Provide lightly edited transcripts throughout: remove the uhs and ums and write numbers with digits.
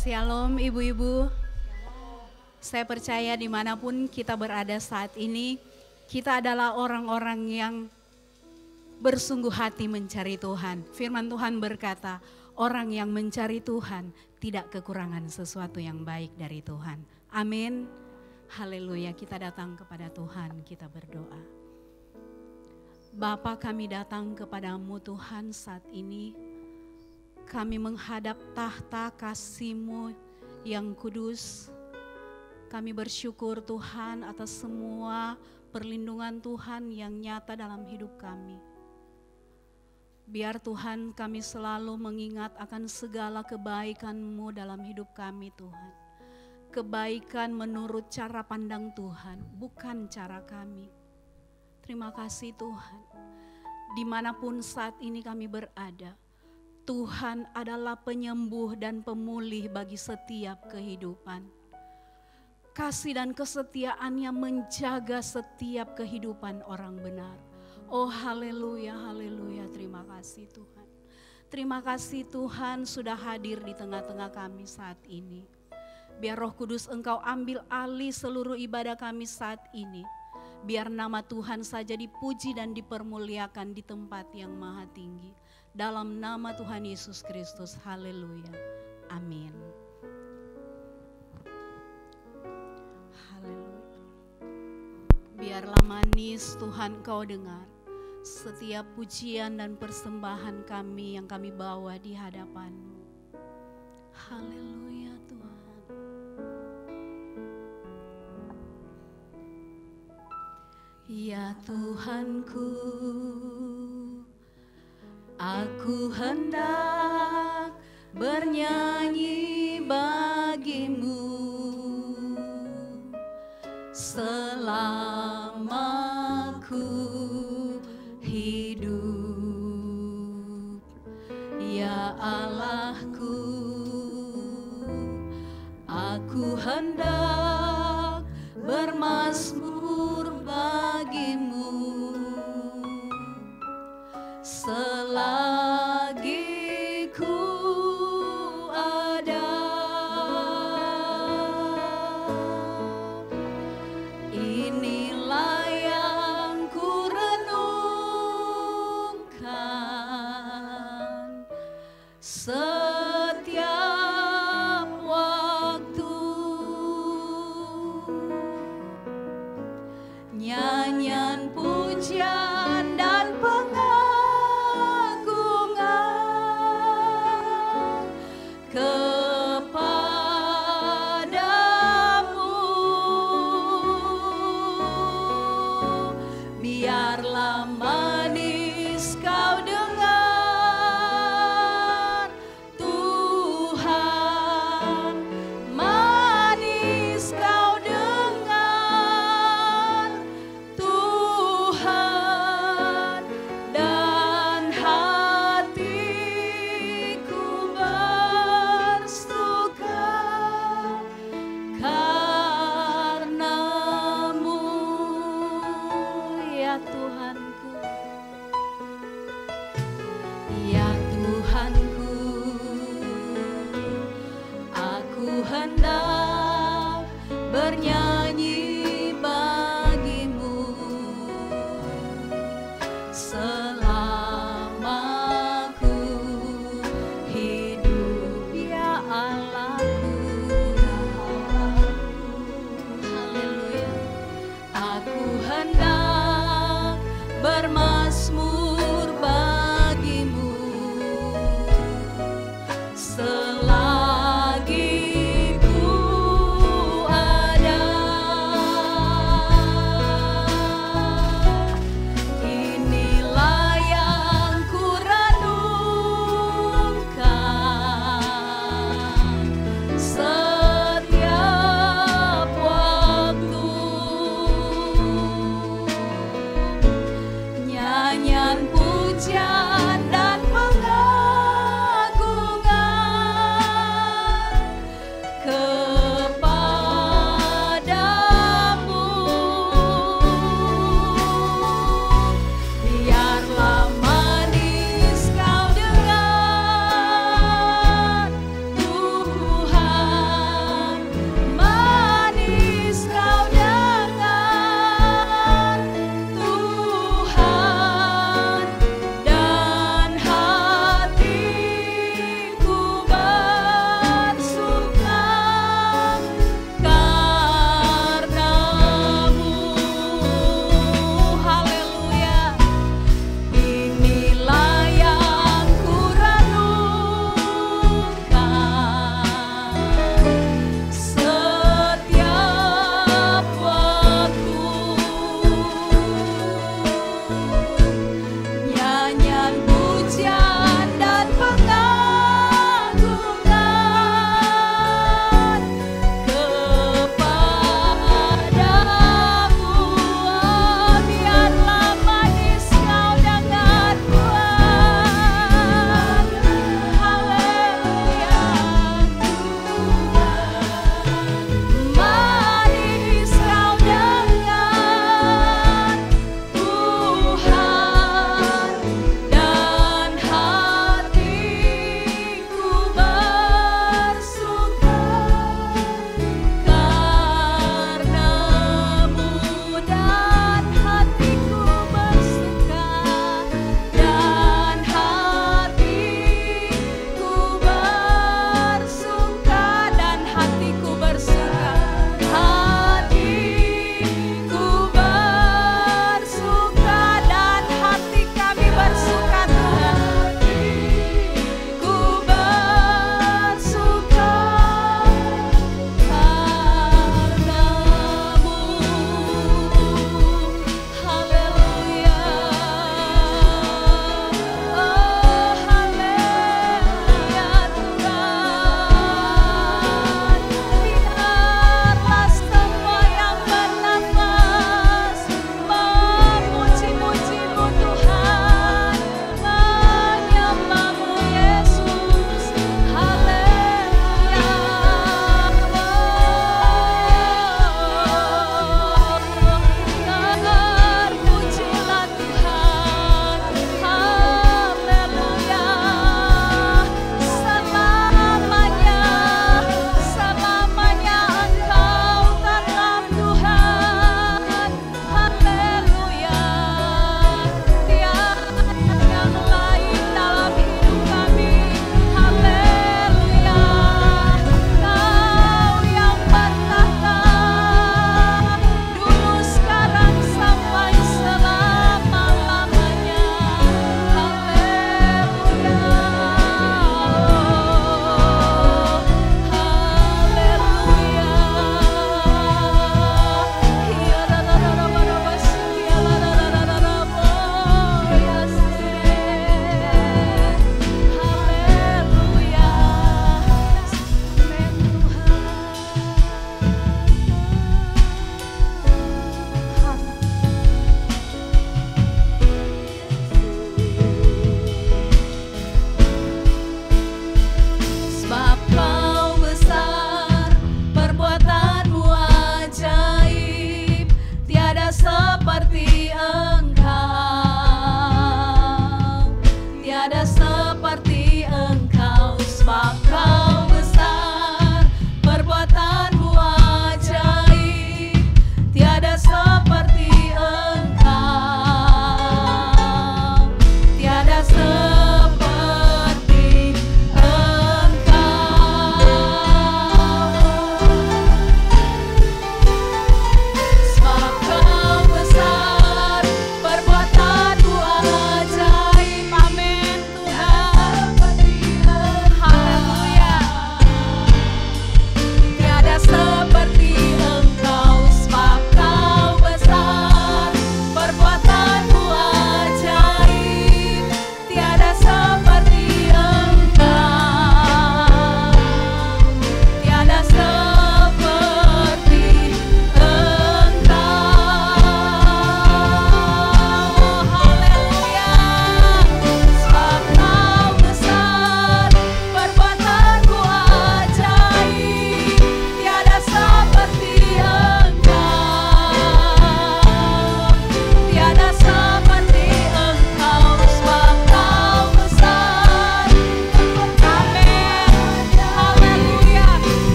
Shalom ibu-ibu. Saya percaya dimanapun kita berada saat ini, kita adalah orang-orang yang bersungguh hati mencari Tuhan. Firman Tuhan berkata, orang yang mencari Tuhan tidak kekurangan sesuatu yang baik dari Tuhan. Amin. Haleluya, kita datang kepada Tuhan, kita berdoa. Bapa, kami datang kepadamu Tuhan saat ini. Kami menghadap tahta kasih-Mu yang kudus. Kami bersyukur Tuhan atas semua perlindungan Tuhan yang nyata dalam hidup kami. Biar Tuhan kami selalu mengingat akan segala kebaikan-Mu dalam hidup kami Tuhan. Kebaikan menurut cara pandang Tuhan, bukan cara kami. Terima kasih Tuhan. Dimanapun saat ini kami berada, Tuhan adalah penyembuh dan pemulih bagi setiap kehidupan. Kasih dan kesetiaan-Nya menjaga setiap kehidupan orang benar. Oh haleluya, haleluya, terima kasih Tuhan. Terima kasih Tuhan sudah hadir di tengah-tengah kami saat ini. Biar Roh Kudus Engkau ambil alih seluruh ibadah kami saat ini. Biar nama Tuhan saja dipuji dan dipermuliakan di tempat yang maha tinggi. Dalam nama Tuhan Yesus Kristus, haleluya, amin. Haleluya. Biarlah manis Tuhan Kau dengar setiap pujian dan persembahan kami yang kami bawa di hadapan-Mu. Haleluya Tuhan. Ya Tuhanku, aku hendak bernyanyi bagi-Mu selama ku hidup. Ya Allahku, aku hendak bermazmur bagi-Mu selagi ku ada. Inilah yang ku renungkan setiap waktu. Nyanyian pujian dan kepadamu, biarlah manis Kau dengar Tuhan, manis Kau dengar Tuhan, dan hatiku bersuka karena-Mu. Ya Tuhanku, ya Tuhanku, aku hendak bernyanyi bagi-Mu selama ku hidup. Ya Allahku, haleluya, aku hendak bermazmur bagi-Mu selagi ku ada.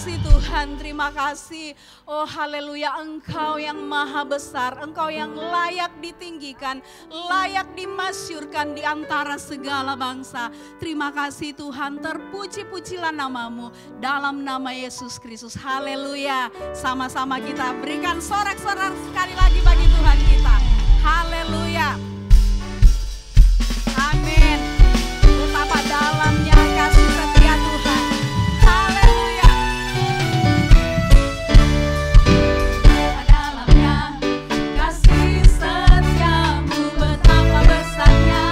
kasih Tuhan, terima kasih. Oh haleluya, Engkau yang maha besar, Engkau yang layak ditinggikan, layak dimasyurkan di antara segala bangsa. Terima kasih Tuhan, terpuji-pujilah namamu dalam nama Yesus Kristus. Haleluya, sama-sama kita berikan sorak-sorak sekali lagi bagi Tuhan kita. Haleluya. Amin. Betapa dalamnya kasih setia Tuhan. Haleluya. Dalamnya kasih setiamu, betapa besarnya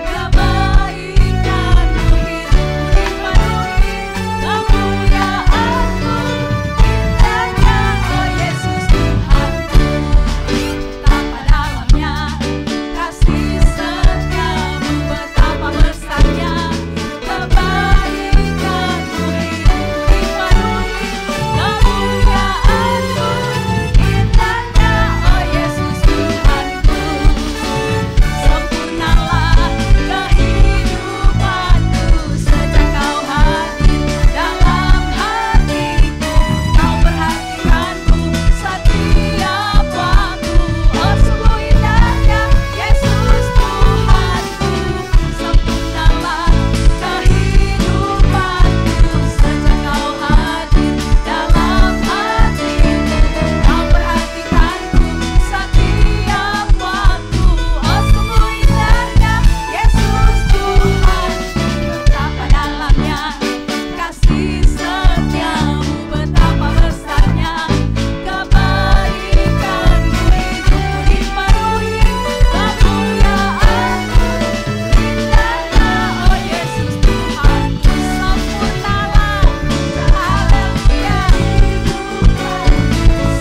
kebaikanmu, hidupku dipenuhi kemuliaanmu, indahnya oh Yesus Tuhanku. Betapa dalamnya kasih setiamu, betapa besarnya kebaikanmu, hidupku dipenuhi kemuliaanmu, indahnya oh Yesus Tuhanku. Sempurnalah kehidupanku sejak Kau hadir dalam hatiku. Kau perhatikanku setiap waktu. Oh sungguh indahnya Yesus Tuhanku. Sempurnalah kehidupanku sejak Kau hadir dalam hatiku. Kau perhatikanku setiap waktu. Oh sungguh indahnya Yesus Tuhanku. Betapa dalamnya kasih setiamu, betapa besarnya kebaikanmu, hidupku dipenuhi kemuliaanmu, indahnya oh Yesus Tuhanku. Sempurnalah, haleluya,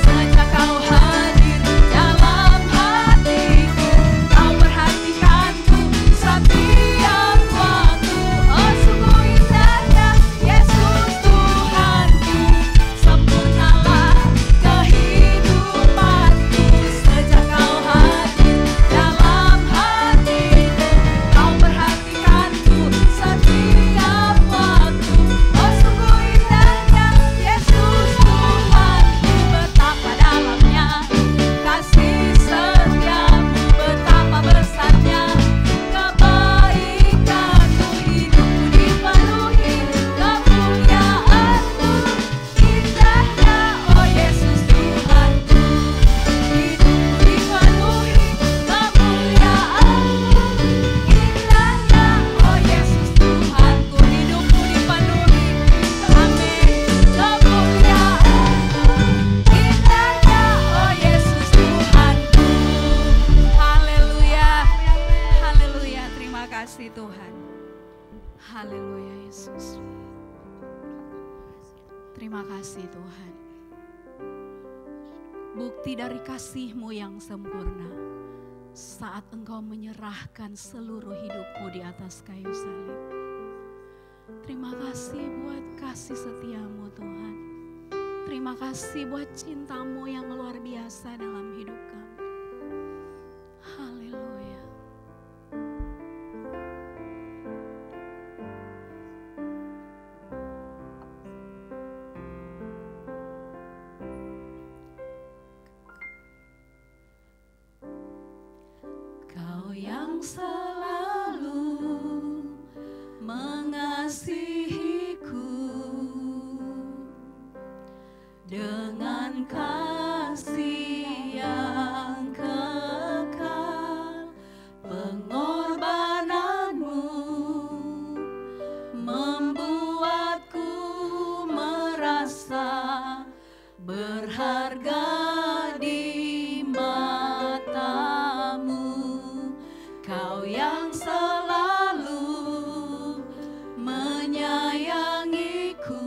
sejak Kau hadir dalam hatiku. Kau perhatikanku setiap waktu. Oh sungguh indahnya Yesus Tuhanku. Sempurnalah kehidupanku sejak Kau hadir dalam hatiku. Kau perhatikanku setiap waktu. Oh sungguh indahnya Yesus Tuhanku. Betapa dalamnya kasih setiamu, betapa besarnya kebaikanmu, hidupku dipenuhi kemuliaanmu, indahnya oh Yesus Tuhanku. Hidupku dipenuhi kemuliaanmu, indahnya oh Yesus Tuhanku. Hidupku dipenuhi, amin, kemuliaanmu, indahnya oh Yesus Tuhanku. Haleluya, haleluya, terima kasih Tuhan. Haleluya Yesus. Terima kasih Tuhan. Bukti dari kasih-Mu yang sempurna saat Engkau menyerahkan seluruh hidupmu di atas kayu salib. Terima kasih buat kasih setiamu Tuhan. Terima kasih buat cinta-Mu yang luar biasa dalam hidup kami. Haleluya. Kau yang selalu mengasihiku dengan kasih yang kekal, pengorbananmu membuatku merasa berharga di matamu. Kau yang selalu menyayangiku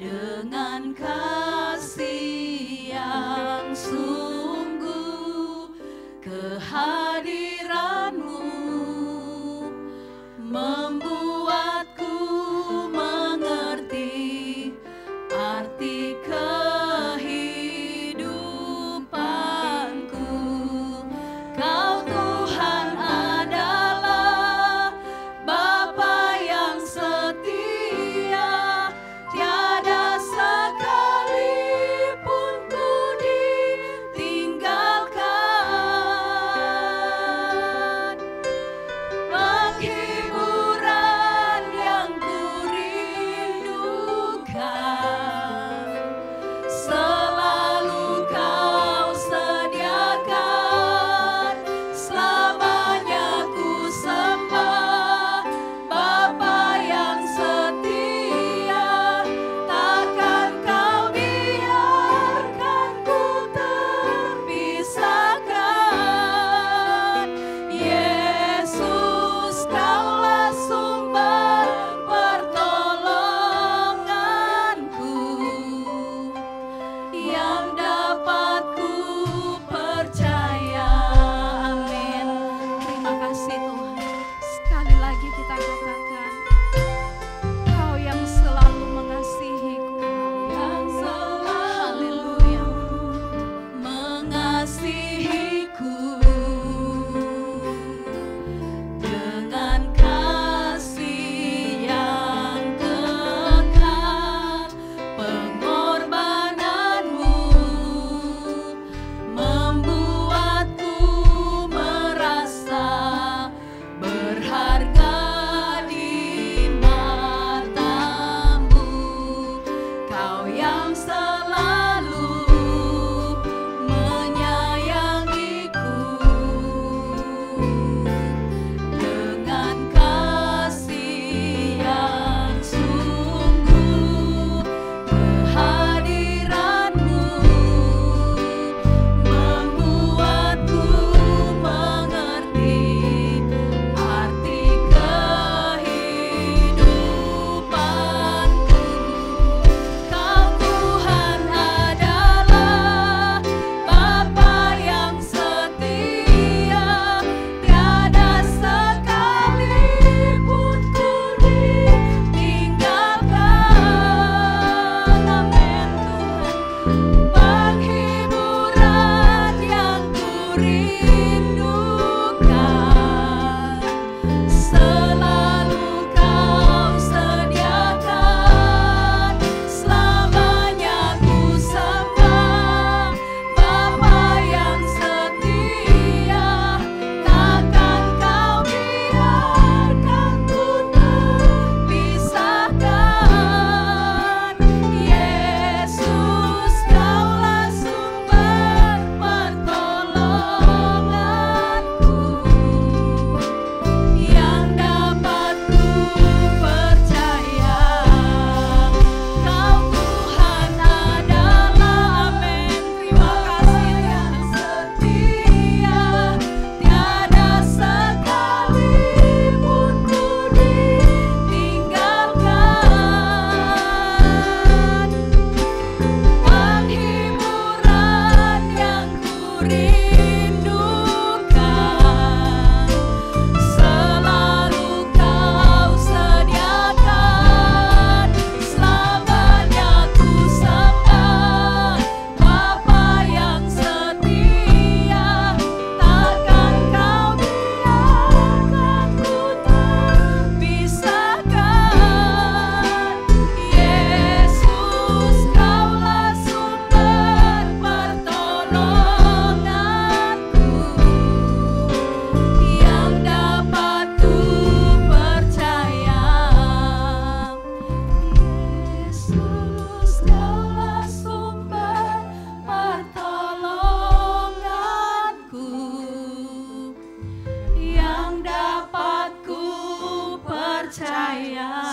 dengan kasih yang sungguh, kehadiranmu membuatku mengerti arti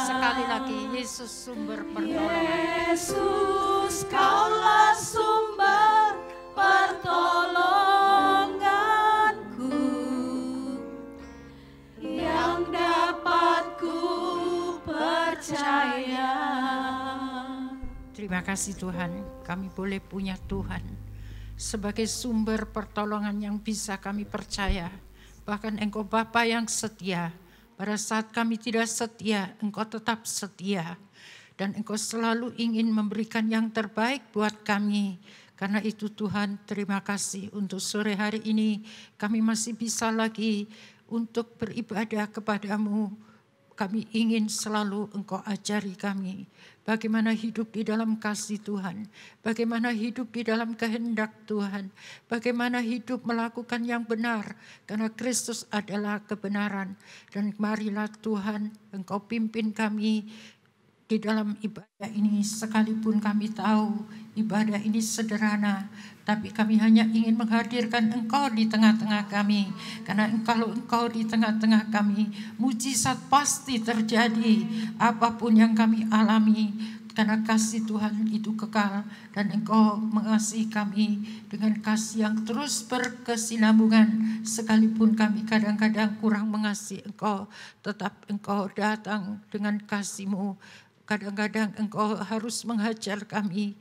Sekali lagi, Yesus sumber pertolongan. Yesus, Kaulah sumber pertolonganku yang dapat ku percaya. Terima kasih Tuhan, kami boleh punya Tuhan sebagai sumber pertolongan yang bisa kami percaya. Bahkan Engkau Bapa yang setia, pada saat kami tidak setia, Engkau tetap setia. Dan Engkau selalu ingin memberikan yang terbaik buat kami. Karena itu Tuhan, terima kasih untuk sore hari ini kami masih bisa lagi untuk beribadah kepadamu. Kami ingin selalu Engkau ajari kami bagaimana hidup di dalam kasih Tuhan, bagaimana hidup di dalam kehendak Tuhan, bagaimana hidup melakukan yang benar, karena Kristus adalah kebenaran. Dan marilah Tuhan, Engkau pimpin kami di dalam ibadah ini, sekalipun kami tahu ibadah ini sederhana, tapi kami hanya ingin menghadirkan Engkau di tengah-tengah kami. Karena kalau Engkau di tengah-tengah kami, mujizat pasti terjadi apapun yang kami alami. Karena kasih Tuhan itu kekal dan Engkau mengasihi kami dengan kasih yang terus berkesinambungan. Sekalipun kami kadang-kadang kurang mengasihi Engkau, tetap Engkau datang dengan kasih-Mu. Kadang-kadang Engkau harus menghajar kami.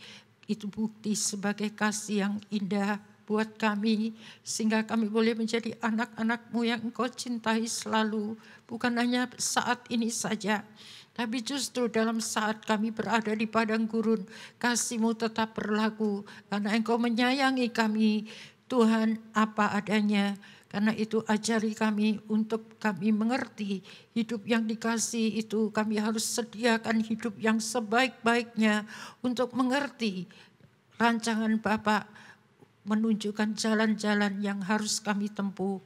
Itu bukti sebagai kasih yang indah buat kami, sehingga kami boleh menjadi anak-anak-Mu yang Engkau cintai selalu, bukan hanya saat ini saja, tapi justru dalam saat kami berada di padang gurun, kasih-Mu tetap berlaku, karena Engkau menyayangi kami, Tuhan, apa adanya. Karena itu ajari kami untuk kami mengerti hidup yang dikasih itu, kami harus sediakan hidup yang sebaik-baiknya untuk mengerti rancangan Bapa, menunjukkan jalan-jalan yang harus kami tempuh.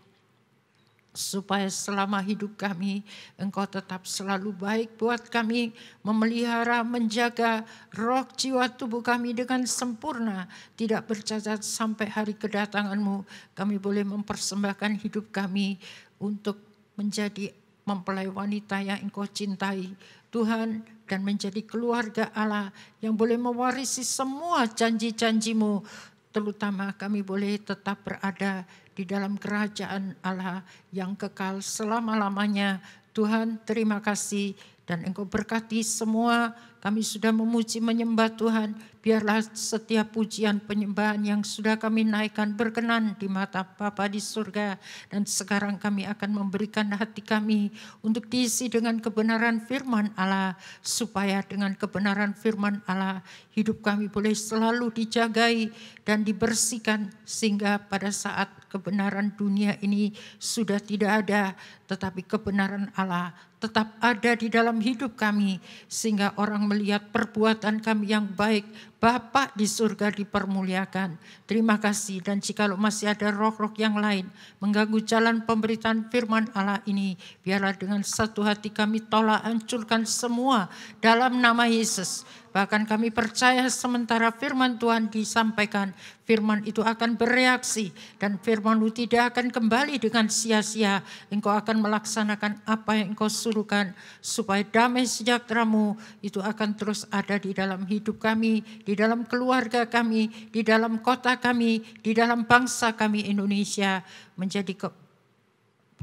Supaya selama hidup kami, Engkau tetap selalu baik buat kami, memelihara, menjaga roh, jiwa, tubuh kami dengan sempurna, tidak bercacat sampai hari kedatangan-Mu. Kami boleh mempersembahkan hidup kami untuk menjadi mempelai wanita yang Engkau cintai, Tuhan, dan menjadi keluarga Allah yang boleh mewarisi semua janji-janji-Mu. Terutama kami boleh tetap berada di dalam kerajaan Allah yang kekal selama-lamanya. Tuhan, terima kasih dan Engkau berkati semua. Kami sudah memuji menyembah Tuhan. Biarlah setiap pujian penyembahan yang sudah kami naikkan berkenan di mata Bapa di surga. Dan sekarang kami akan memberikan hati kami untuk diisi dengan kebenaran firman Allah. Supaya dengan kebenaran firman Allah hidup kami boleh selalu dijagai dan dibersihkan. Sehingga pada saat kebenaran dunia ini sudah tidak ada, tetapi kebenaran Allah tetap ada di dalam hidup kami, sehingga orang melihat perbuatan kami yang baik, Bapa di surga dipermuliakan. Terima kasih, dan jikalau masih ada roh-roh yang lain mengganggu jalan pemberitaan firman Allah ini, biarlah dengan satu hati kami tolak, hancurkan semua dalam nama Yesus. Bahkan kami percaya sementara firman Tuhan disampaikan, firman itu akan bereaksi dan firman-Mu tidak akan kembali dengan sia-sia. Engkau akan melaksanakan apa yang Engkau suruhkan, supaya damai sejahtera-Mu itu akan terus ada di dalam hidup kami, di dalam keluarga kami, di dalam kota kami, di dalam bangsa kami Indonesia, menjadi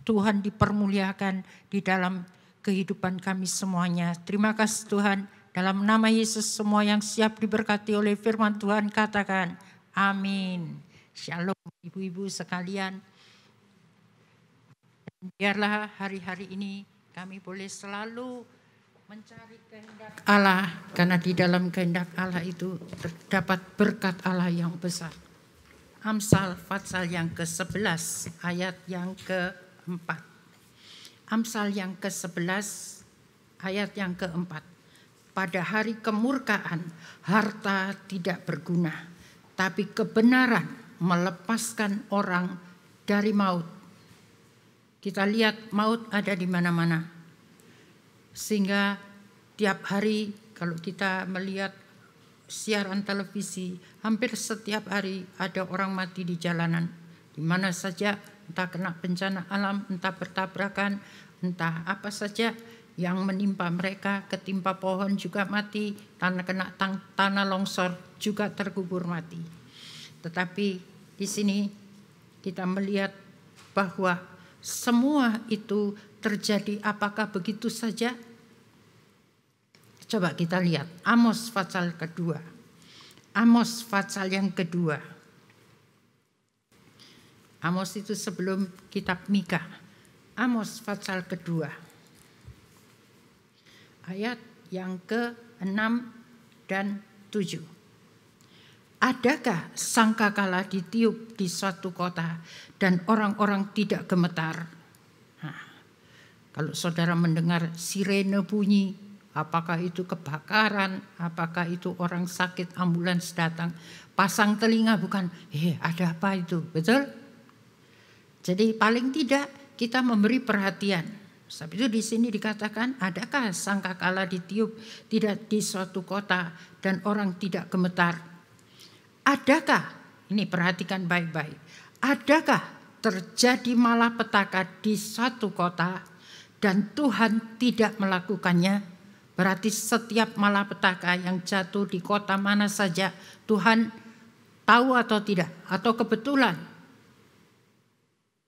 Tuhan dipermuliakan di dalam kehidupan kami semuanya. Terima kasih Tuhan. Dalam nama Yesus semua yang siap diberkati oleh firman Tuhan katakan amin. Shalom ibu-ibu sekalian. Biarlah hari-hari ini kami boleh selalu mencari kehendak Allah. Karena di dalam kehendak Allah itu terdapat berkat Allah yang besar. Amsal pasal yang ke-11 ayat yang ke-4. Amsal yang ke-11 ayat yang ke-4. Pada hari kemurkaan, harta tidak berguna, tapi kebenaran melepaskan orang dari maut. Kita lihat maut ada di mana-mana. Sehingga tiap hari kalau kita melihat siaran televisi, hampir setiap hari ada orang mati di jalanan. Di mana saja, entah kena bencana alam, entah bertabrakan, entah apa saja. yang menimpa mereka, ketimpa pohon juga mati, tanah longsor juga terkubur mati. Tetapi di sini kita melihat bahwa semua itu terjadi apakah begitu saja? Coba kita lihat Amos pasal kedua. Amos pasal yang kedua. Amos itu sebelum kitab Mika. Amos pasal kedua. Ayat yang ke-6 dan 7. Adakah sangkakala ditiup di suatu kota dan orang-orang tidak gemetar? Nah, kalau saudara mendengar sirene bunyi, apakah itu kebakaran, apakah itu orang sakit, ambulans datang, pasang telinga bukan, ada apa itu, betul? Jadi paling tidak kita memberi perhatian. Sebab itu di sini dikatakan, adakah sangkakala ditiup tidak di suatu kota dan orang tidak gemetar? Adakah, ini perhatikan baik-baik, adakah terjadi malapetaka di suatu kota dan Tuhan tidak melakukannya? Berarti setiap malapetaka yang jatuh di kota mana saja Tuhan tahu atau tidak, atau kebetulan.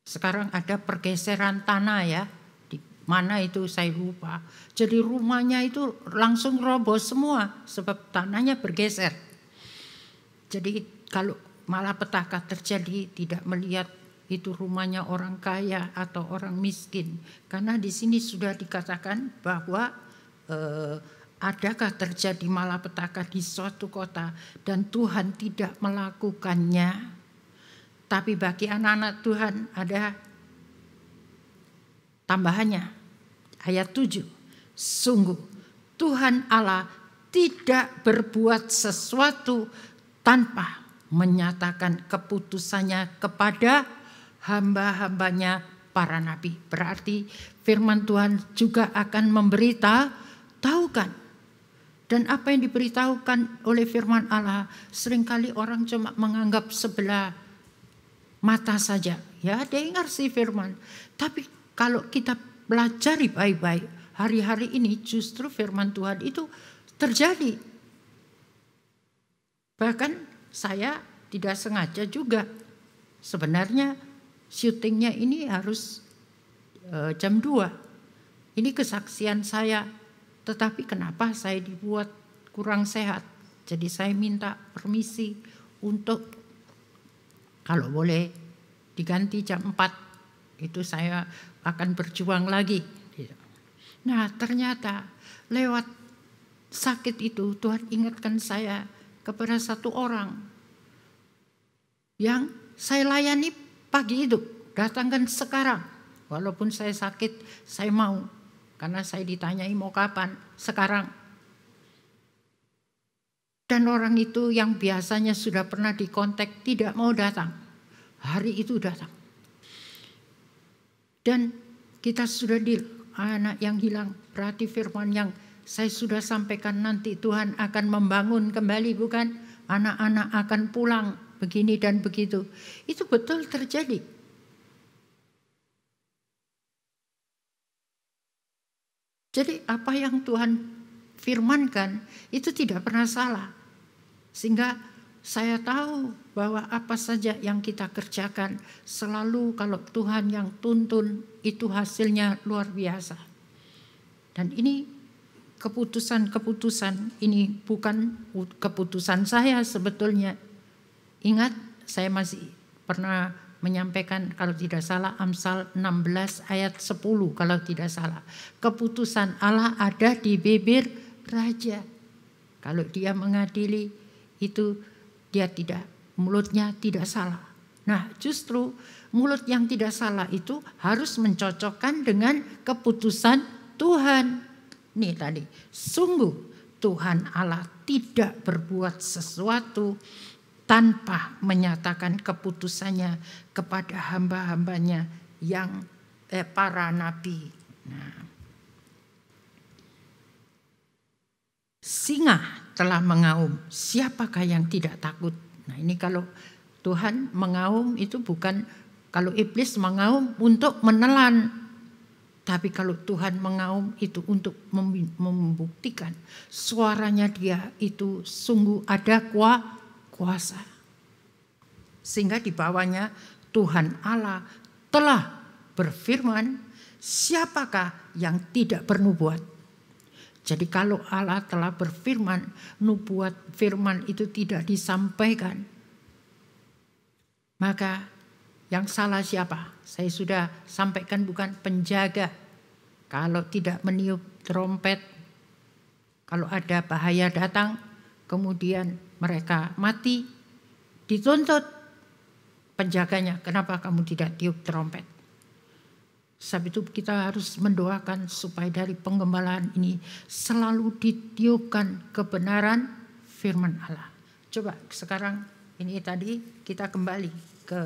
Sekarang ada pergeseran tanah ya, di mana itu saya lupa. Jadi rumahnya itu langsung roboh semua sebab tanahnya bergeser. Jadi kalau malapetaka terjadi tidak melihat itu rumahnya orang kaya atau orang miskin. Karena di sini sudah dikatakan bahwa adakah terjadi malapetaka di suatu kota dan Tuhan tidak melakukannya. Tapi bagi anak-anak Tuhan ada tambahannya. Ayat 7. Sungguh Tuhan Allah tidak berbuat sesuatu tanpa menyatakan keputusannya kepada hamba-hambanya para nabi. Berarti firman Tuhan juga akan memberitahukan. Dan apa yang diberitahukan oleh firman Allah, seringkali orang cuma menganggap sebelah mata saja. Ya, dengar sih firman. Tapi kalau kita pelajari baik-baik, hari-hari ini justru firman Tuhan itu terjadi. Bahkan saya tidak sengaja juga. Sebenarnya syutingnya ini harus jam 2. Ini kesaksian saya. Tetapi kenapa saya dibuat kurang sehat. Jadi saya minta permisi untuk kalau boleh diganti jam 4. Itu saya akan berjuang lagi. Nah ternyata lewat sakit itu Tuhan ingatkan saya kepada satu orang yang saya layani pagi itu, datangkan sekarang. Walaupun saya sakit, saya mau. Karena saya ditanyai mau kapan, sekarang. Dan orang itu yang biasanya sudah pernah dikontak tidak mau datang. Hari itu datang. Dan kita sudah anak yang hilang, berarti firman yang saya sudah sampaikan nanti Tuhan akan membangun kembali, bukan? Anak-anak akan pulang begini dan begitu. Itu betul terjadi. Jadi apa yang Tuhan firmankan itu tidak pernah salah. Sehingga saya tahu bahwa apa saja yang kita kerjakan selalu kalau Tuhan yang tuntun itu hasilnya luar biasa. Dan ini keputusan-keputusan ini bukan keputusan saya sebetulnya. Ingat saya masih pernah menyampaikan kalau tidak salah Amsal 16 ayat 10 kalau tidak salah. Keputusan Allah ada di bibir raja. Kalau dia mengadili itu dia tidak, mulutnya tidak salah. Nah justru mulut yang tidak salah itu harus mencocokkan dengan keputusan Tuhan. Nih tadi, sungguh Tuhan Allah tidak berbuat sesuatu tanpa menyatakan keputusannya kepada hamba-hambanya yang para nabi. Nah, singa telah mengaum, siapakah yang tidak takut? Nah ini kalau Tuhan mengaum itu bukan, kalau iblis mengaum untuk menelan. Tapi kalau Tuhan mengaum itu untuk membuktikan suaranya dia itu sungguh ada kuasa. Sehingga di bawahnya Tuhan Allah telah berfirman, siapakah yang tidak bernubuat? Jadi kalau Allah telah berfirman, nubuat firman itu tidak disampaikan, maka yang salah siapa? Saya sudah sampaikan, bukan penjaga. Kalau tidak meniup trompet, kalau ada bahaya datang, kemudian mereka mati, dituntut penjaganya. Kenapa kamu tidak tiup trompet? Sebab itu kita harus mendoakan supaya dari penggembalaan ini selalu ditiupkan kebenaran firman Allah. Coba sekarang ini tadi kita kembali ke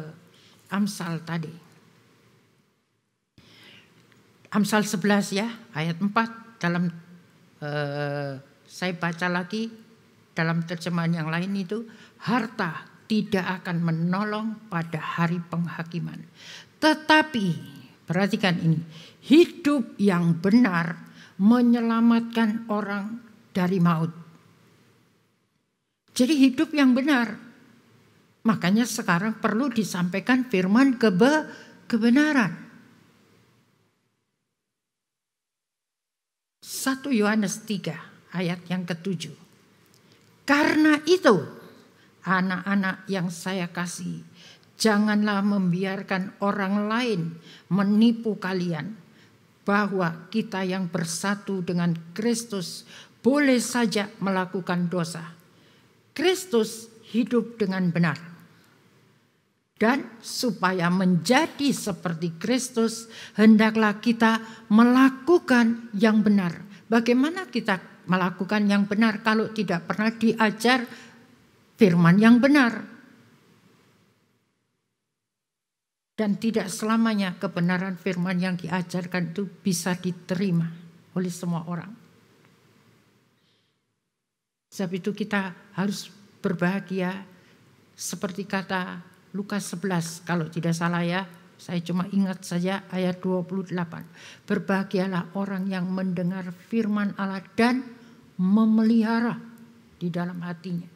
Amsal tadi. Amsal 11 ya, ayat 4 dalam saya baca lagi dalam terjemahan yang lain itu, harta tidak akan menolong pada hari penghakiman. Tetapi perhatikan ini, hidup yang benar menyelamatkan orang dari maut. Jadi hidup yang benar. Makanya sekarang perlu disampaikan firman kebenaran. 1 Yohanes 3 ayat yang ke-7. Karena itu anak-anak yang saya kasih, janganlah membiarkan orang lain menipu kalian bahwa kita yang bersatu dengan Kristus boleh saja melakukan dosa. Kristus hidup dengan benar. Dan supaya menjadi seperti Kristus, hendaklah kita melakukan yang benar. Bagaimana kita melakukan yang benar kalau tidak pernah diajar firman yang benar? Dan tidak selamanya kebenaran firman yang diajarkan itu bisa diterima oleh semua orang. Sebab itu kita harus berbahagia seperti kata Lukas 11 kalau tidak salah ya, saya cuma ingat saja ayat 28. Berbahagialah orang yang mendengar firman Allah dan memelihara di dalam hatinya.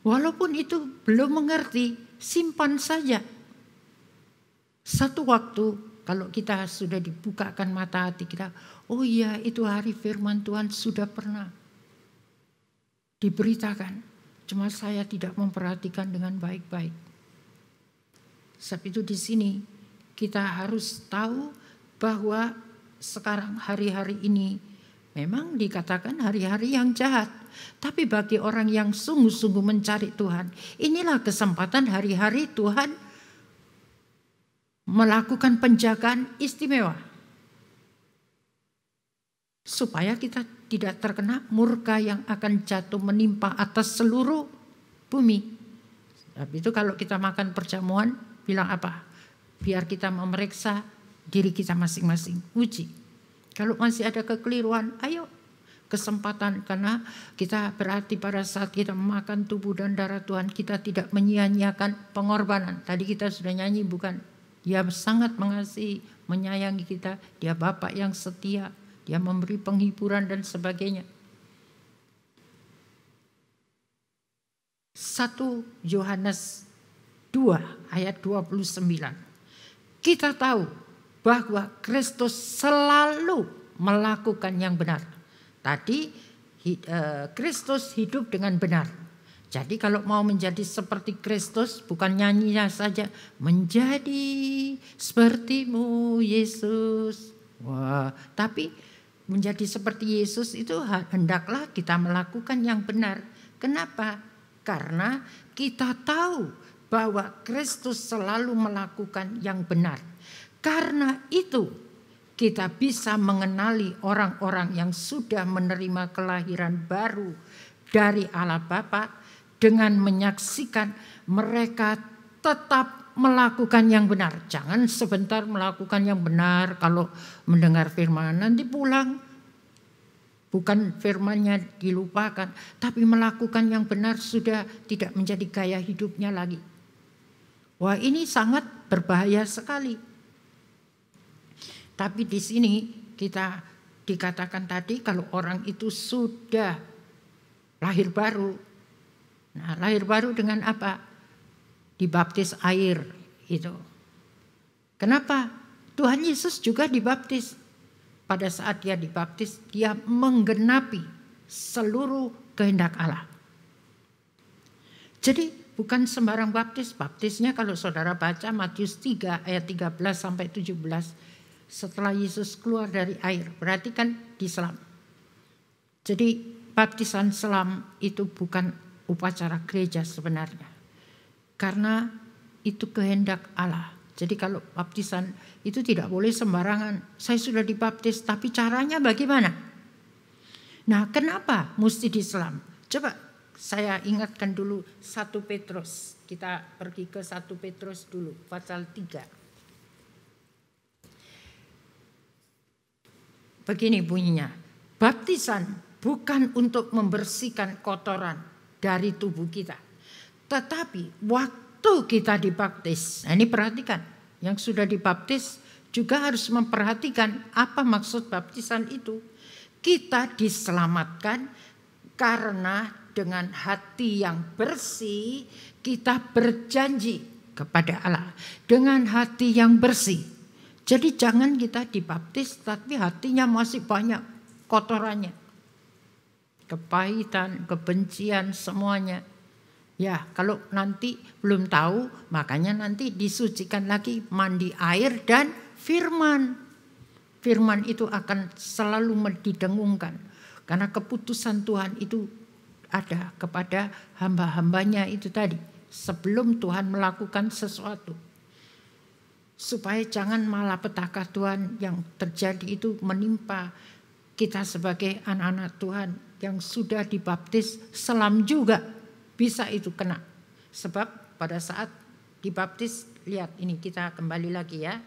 Walaupun itu belum mengerti, simpan saja. Satu waktu kalau kita sudah dibukakan mata hati kita, oh iya itu hari firman Tuhan sudah pernah diberitakan. Cuma saya tidak memperhatikan dengan baik-baik. Sebab itu di sini kita harus tahu bahwa sekarang hari-hari ini memang dikatakan hari-hari yang jahat. Tapi bagi orang yang sungguh-sungguh mencari Tuhan, inilah kesempatan hari-hari Tuhan melakukan penjagaan istimewa. Supaya kita tidak terkena murka yang akan jatuh menimpa atas seluruh bumi. Tapi itu kalau kita makan perjamuan, bilang apa? Biar kita memeriksa diri kita masing-masing. Uji. Kalau masih ada kekeliruan, ayo kesempatan. Karena kita berarti pada saat kita memakan tubuh dan darah Tuhan, kita tidak menyia-nyiakan pengorbanan. Tadi kita sudah nyanyi bukan? Dia sangat mengasihi, menyayangi kita. Dia Bapa yang setia. Dia memberi penghiburan dan sebagainya. 1 Yohanes 2 ayat 29. Kita tahu bahwa Kristus selalu melakukan yang benar. Tadi Kristus hidup dengan benar. Jadi kalau mau menjadi seperti Kristus, bukan nyanyinya saja, menjadi sepertimu Yesus. Wah, tapi menjadi seperti Yesus itu hendaklah kita melakukan yang benar. Kenapa? Karena kita tahu bahwa Kristus selalu melakukan yang benar. Karena itu kita bisa mengenali orang-orang yang sudah menerima kelahiran baru dari Allah Bapa dengan menyaksikan mereka tetap melakukan yang benar. Jangan sebentar melakukan yang benar kalau mendengar firman nanti pulang. Bukan firmannya dilupakan, tapi melakukan yang benar sudah tidak menjadi gaya hidupnya lagi. Wah, ini sangat berbahaya sekali. Tapi di sini kita dikatakan tadi kalau orang itu sudah lahir baru. Nah, lahir baru dengan apa? Dibaptis air itu. Kenapa? Tuhan Yesus juga dibaptis. Pada saat dia dibaptis, dia menggenapi seluruh kehendak Allah. Jadi bukan sembarang baptis. Baptisnya kalau saudara baca Matius 3 ayat 13 sampai 17. Setelah Yesus keluar dari air, berarti kan diselam. Jadi baptisan selam itu bukan upacara gereja sebenarnya. Karena itu kehendak Allah. Jadi kalau baptisan itu tidak boleh sembarangan. Saya sudah dibaptis, tapi caranya bagaimana? Nah, kenapa mesti diselam? Coba saya ingatkan dulu 1 Petrus. Kita pergi ke 1 Petrus dulu, pasal 3. Begini bunyinya, baptisan bukan untuk membersihkan kotoran dari tubuh kita. Tetapi waktu kita dibaptis, nah ini perhatikan, yang sudah dibaptis juga harus memperhatikan apa maksud baptisan itu. Kita diselamatkan karena dengan hati yang bersih kita berjanji kepada Allah. Dengan hati yang bersih. Jadi jangan kita dibaptis tapi hatinya masih banyak kotorannya. Kepahitan, kebencian, semuanya. Ya, kalau nanti belum tahu, makanya nanti disucikan lagi mandi air dan firman. Firman itu akan selalu didengungkan. Karena keputusan Tuhan itu ada kepada hamba-hambanya itu tadi. Sebelum Tuhan melakukan sesuatu. Supaya jangan malapetaka Tuhan yang terjadi itu menimpa kita sebagai anak-anak Tuhan yang sudah dibaptis selam juga bisa itu kena. Sebab pada saat dibaptis, lihat ini kita kembali lagi ya.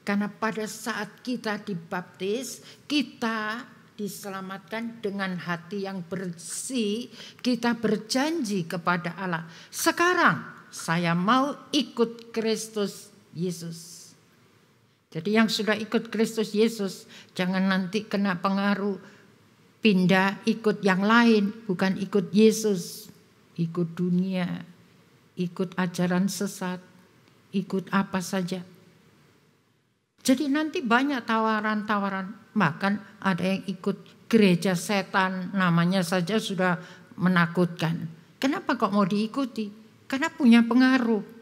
Karena pada saat kita dibaptis, kita diselamatkan dengan hati yang bersih, kita berjanji kepada Allah. Sekarang saya mau ikut Kristus Yesus. Jadi yang sudah ikut Kristus Yesus jangan nanti kena pengaruh pindah ikut yang lain, bukan ikut Yesus, ikut dunia, ikut ajaran sesat, ikut apa saja. Jadi nanti banyak tawaran-tawaran, bahkan ada yang ikut gereja setan, namanya saja sudah menakutkan. Kenapa kok mau diikuti? Karena punya pengaruh.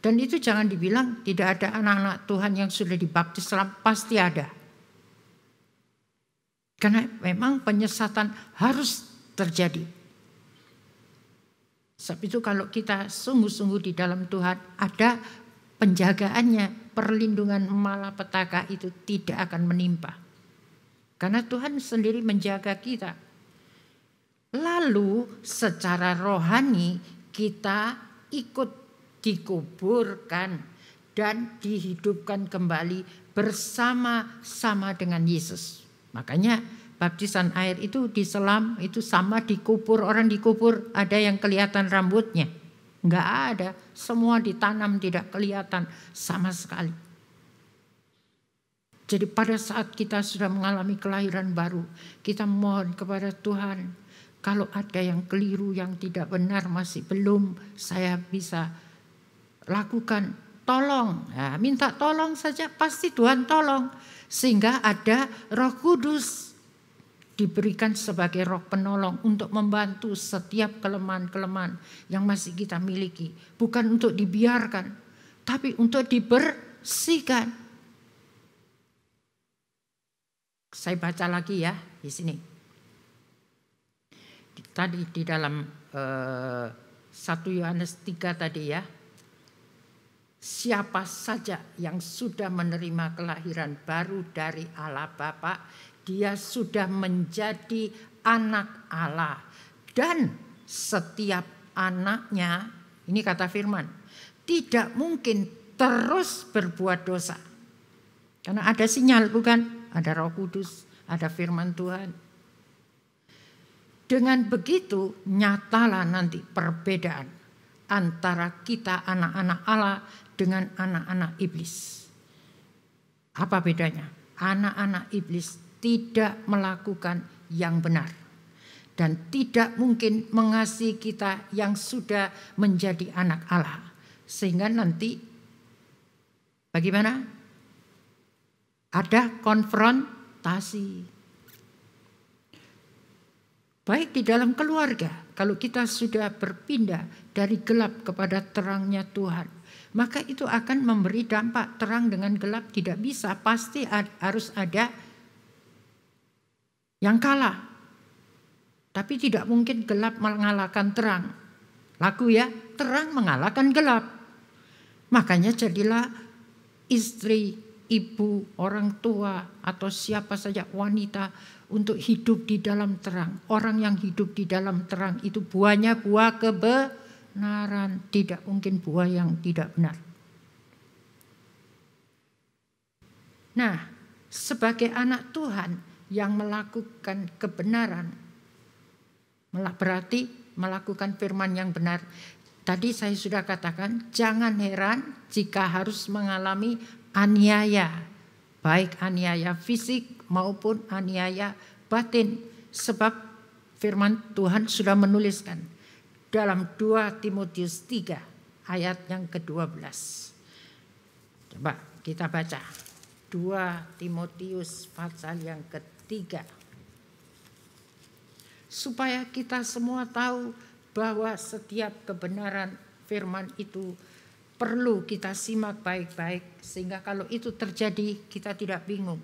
Dan itu jangan dibilang tidak ada anak-anak Tuhan yang sudah dibaptis selam, pasti ada. Karena memang penyesatan harus terjadi. Sebab itu kalau kita sungguh-sungguh di dalam Tuhan, ada penjagaannya, perlindungan malapetaka itu tidak akan menimpa. Karena Tuhan sendiri menjaga kita. Lalu secara rohani kita ikut dikuburkan dan dihidupkan kembali bersama-sama dengan Yesus. Makanya baptisan air itu diselam itu sama dikubur. Orang dikubur ada yang kelihatan rambutnya. Enggak ada, semua ditanam tidak kelihatan sama sekali. Jadi pada saat kita sudah mengalami kelahiran baru, kita mohon kepada Tuhan, kalau ada yang keliru, yang tidak benar, masih belum saya bisa lakukan, tolong. Nah, minta tolong saja, pasti Tuhan tolong. Sehingga ada Roh Kudus diberikan sebagai roh penolong untuk membantu setiap kelemahan-kelemahan yang masih kita miliki. Bukan untuk dibiarkan, tapi untuk dibersihkan. Saya baca lagi ya di sini. Tadi di dalam 1 Yohanes 3 tadi ya. Siapa saja yang sudah menerima kelahiran baru dari Allah Bapa, dia sudah menjadi anak Allah. Dan setiap anaknya, ini kata firman, tidak mungkin terus berbuat dosa. Karena ada sinyal, bukan? Ada Roh Kudus, ada firman Tuhan. Dengan begitu nyatalah nanti perbedaan antara kita anak-anak Allah dengan anak-anak iblis. Apa bedanya? Anak-anak iblis tidak melakukan yang benar. Dan tidak mungkin mengasihi kita yang sudah menjadi anak Allah. Sehingga nanti bagaimana? Ada konfrontasi. Baik di dalam keluarga, kalau kita sudah berpindah dari gelap kepada terangnya Tuhan, maka itu akan memberi dampak. Terang dengan gelap tidak bisa, pasti harus ada yang kalah. Tapi tidak mungkin gelap mengalahkan terang. Laku ya, terang mengalahkan gelap. Makanya jadilah istri, ibu, orang tua, atau siapa saja wanita untuk hidup di dalam terang. Orang yang hidup di dalam terang itu buahnya buah kebenaran. Tidak mungkin buah yang tidak benar. Nah, sebagai anak Tuhan yang melakukan kebenaran, berarti melakukan firman yang benar. Tadi saya sudah katakan, jangan heran jika harus mengalami aniaya. Baik aniaya fisik maupun aniaya batin. Sebab firman Tuhan sudah menuliskan dalam 2 Timotius 3 ayat yang ke-12. Coba kita baca. 2 Timotius pasal yang ke-3. Supaya kita semua tahu bahwa setiap kebenaran firman itu perlu kita simak baik-baik, sehingga kalau itu terjadi kita tidak bingung.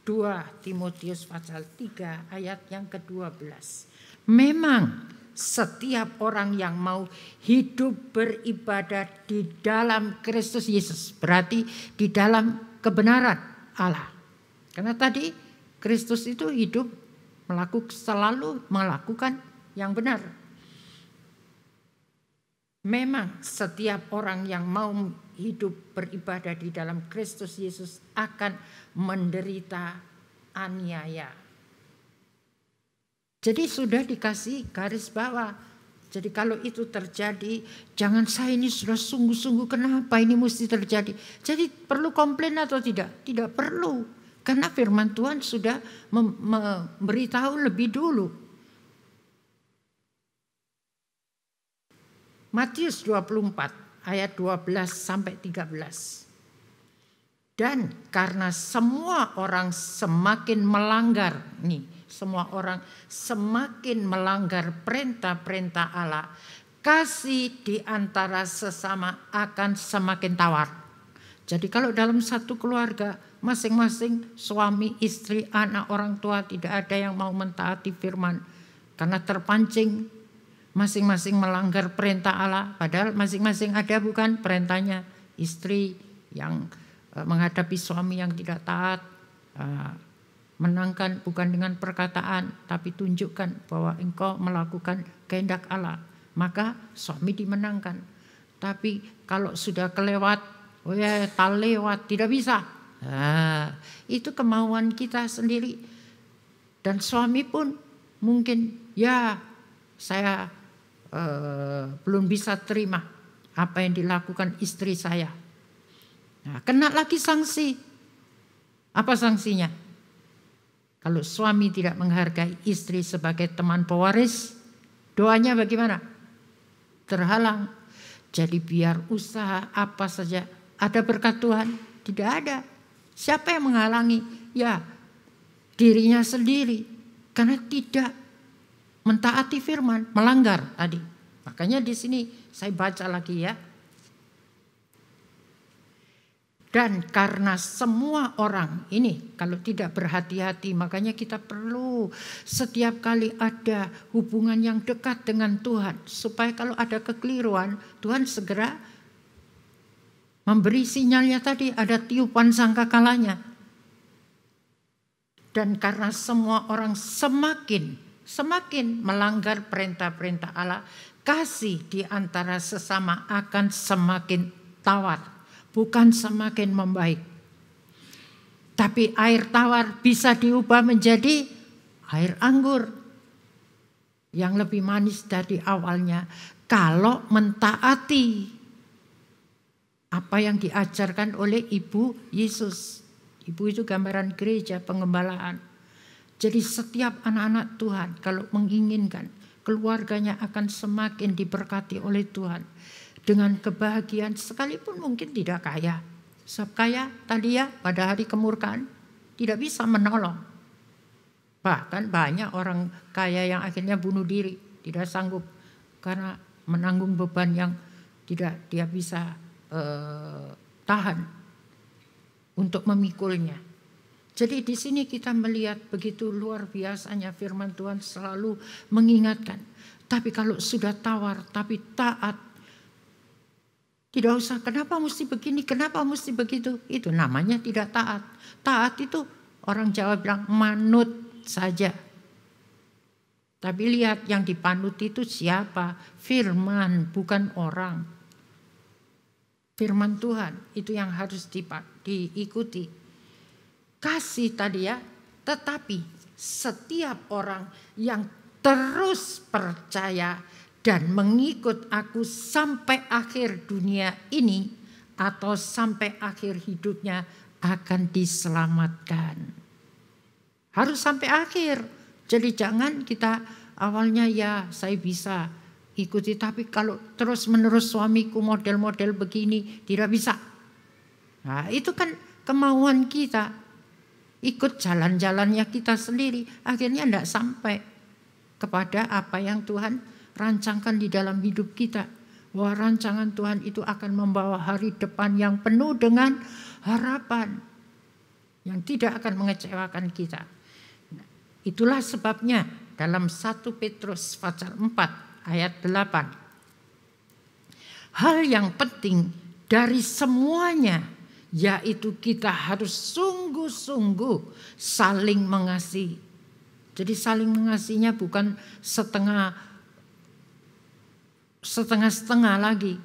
2 Timotius pasal 3 ayat yang ke-12. Memang setiap orang yang mau hidup beribadah di dalam Kristus Yesus, berarti di dalam kebenaran Allah. Karena tadi Kristus itu hidup selalu melakukan yang benar. Memang setiap orang yang mau hidup beribadah di dalam Kristus Yesus akan menderita aniaya. Jadi sudah dikasih garis bawah. Jadi kalau itu terjadi, jangan saya ini sudah sungguh-sungguh kenapa ini mesti terjadi. Jadi perlu komplain atau tidak? Tidak perlu. Karena firman Tuhan sudah memberitahu lebih dulu. Matius 24 ayat 12 sampai 13. Dan karena semua orang semakin melanggar, semua orang semakin melanggar perintah-perintah Allah, kasih di antara sesama akan semakin tawar. Jadi kalau dalam satu keluarga masing-masing suami, istri, anak, orang tua tidak ada yang mau mentaati firman karena terpancing masing-masing melanggar perintah Allah, padahal masing-masing ada bukan perintahnya. Istri yang menghadapi suami yang tidak taat, menangkan bukan dengan perkataan tapi tunjukkan bahwa engkau melakukan kehendak Allah, maka suami dimenangkan. Tapi kalau sudah kelewat, tak lewat, tidak bisa. Itu kemauan kita sendiri. Dan suami pun mungkin saya belum bisa terima apa yang dilakukan istri saya. Nah, kena lagi sanksi. Apa sanksinya? Kalau suami tidak menghargai istri sebagai teman pewaris, doanya bagaimana? Terhalang. Jadi biar usaha apa saja, ada berkat Tuhan? Tidak ada. Siapa yang menghalangi? Ya, dirinya sendiri. Karena tidak mentaati firman, melanggar tadi. Makanya di sini saya baca lagi ya. Dan karena semua orang ini kalau tidak berhati-hati, makanya kita perlu setiap kali ada hubungan yang dekat dengan Tuhan, supaya kalau ada kekeliruan, Tuhan segera memberi sinyalnya tadi, ada tiupan sangkakalanya. Dan karena semua orang semakin melanggar perintah-perintah Allah, kasih di antara sesama akan semakin tawar, bukan semakin membaik. Tapi air tawar bisa diubah menjadi air anggur yang lebih manis dari awalnya kalau mentaati apa yang diajarkan oleh Ibu Yesus. Ibu itu gambaran gereja, pengembalaan. Jadi setiap anak-anak Tuhan kalau menginginkan keluarganya akan semakin diberkati oleh Tuhan dengan kebahagiaan, sekalipun mungkin tidak kaya. Sebab kaya tadi ya pada hari kemurkaan tidak bisa menolong. Bahkan banyak orang kaya yang akhirnya bunuh diri, tidak sanggup karena menanggung beban yang tidak dia bisa tahan untuk memikulnya. Jadi di sini kita melihat begitu luar biasanya firman Tuhan selalu mengingatkan. Tapi kalau sudah tawar tapi taat, tidak usah kenapa mesti begini, kenapa mesti begitu. Itu namanya tidak taat. Taat itu orang Jawa bilang manut saja. Tapi lihat yang dipanut itu siapa? Firman, bukan orang. Firman Tuhan itu yang harus diikuti. Kasih tadi ya, tetapi setiap orang yang terus percaya dan mengikut aku sampai akhir dunia ini atau sampai akhir hidupnya akan diselamatkan. Harus sampai akhir. Jadi jangan kita awalnya ya saya bisa ikuti, tapi kalau terus menerus suamiku model-model begini tidak bisa. Nah itu kan kemauan kita. Ikut jalan-jalannya kita sendiri. Akhirnya tidak sampai kepada apa yang Tuhan rancangkan di dalam hidup kita. Bahwa rancangan Tuhan itu akan membawa hari depan yang penuh dengan harapan. Yang tidak akan mengecewakan kita. Itulah sebabnya dalam 1 Petrus pasal 4 ayat 8. Hal yang penting dari semuanya yaitu kita harus sungguh-sungguh saling mengasihi. Jadi saling mengasihinya bukan setengah-setengah lagi.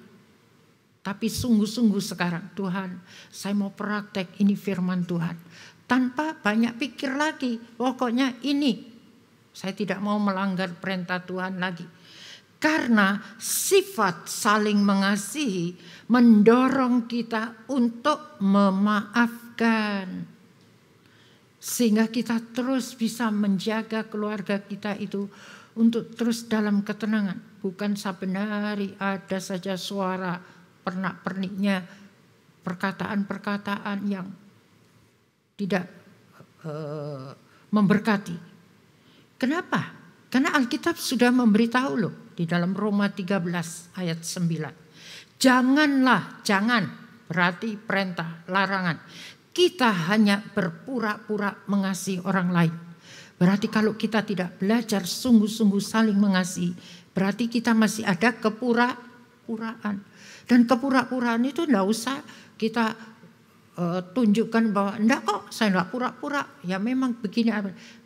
Tapi sungguh-sungguh sekarang Tuhan saya mau praktek ini firman Tuhan. Tanpa banyak pikir lagi. Pokoknya ini. Saya tidak mau melanggar perintah Tuhan lagi. Karena sifat saling mengasihi mendorong kita untuk memaafkan. Sehingga kita terus bisa menjaga keluarga kita itu untuk terus dalam ketenangan. Bukan saben hari ada saja suara pernak-perniknya, perkataan-perkataan yang tidak memberkati. Kenapa? Karena Alkitab sudah memberitahu loh di dalam Roma 13 ayat 9. Jangan berarti perintah, larangan. Kita hanya berpura-pura mengasihi orang lain. Berarti kalau kita tidak belajar sungguh-sungguh saling mengasihi, berarti kita masih ada kepura-puraan. Dan kepura-puraan itu tidak usah kita tunjukkan bahwa enggak kok saya enggak pura-pura, ya memang begini.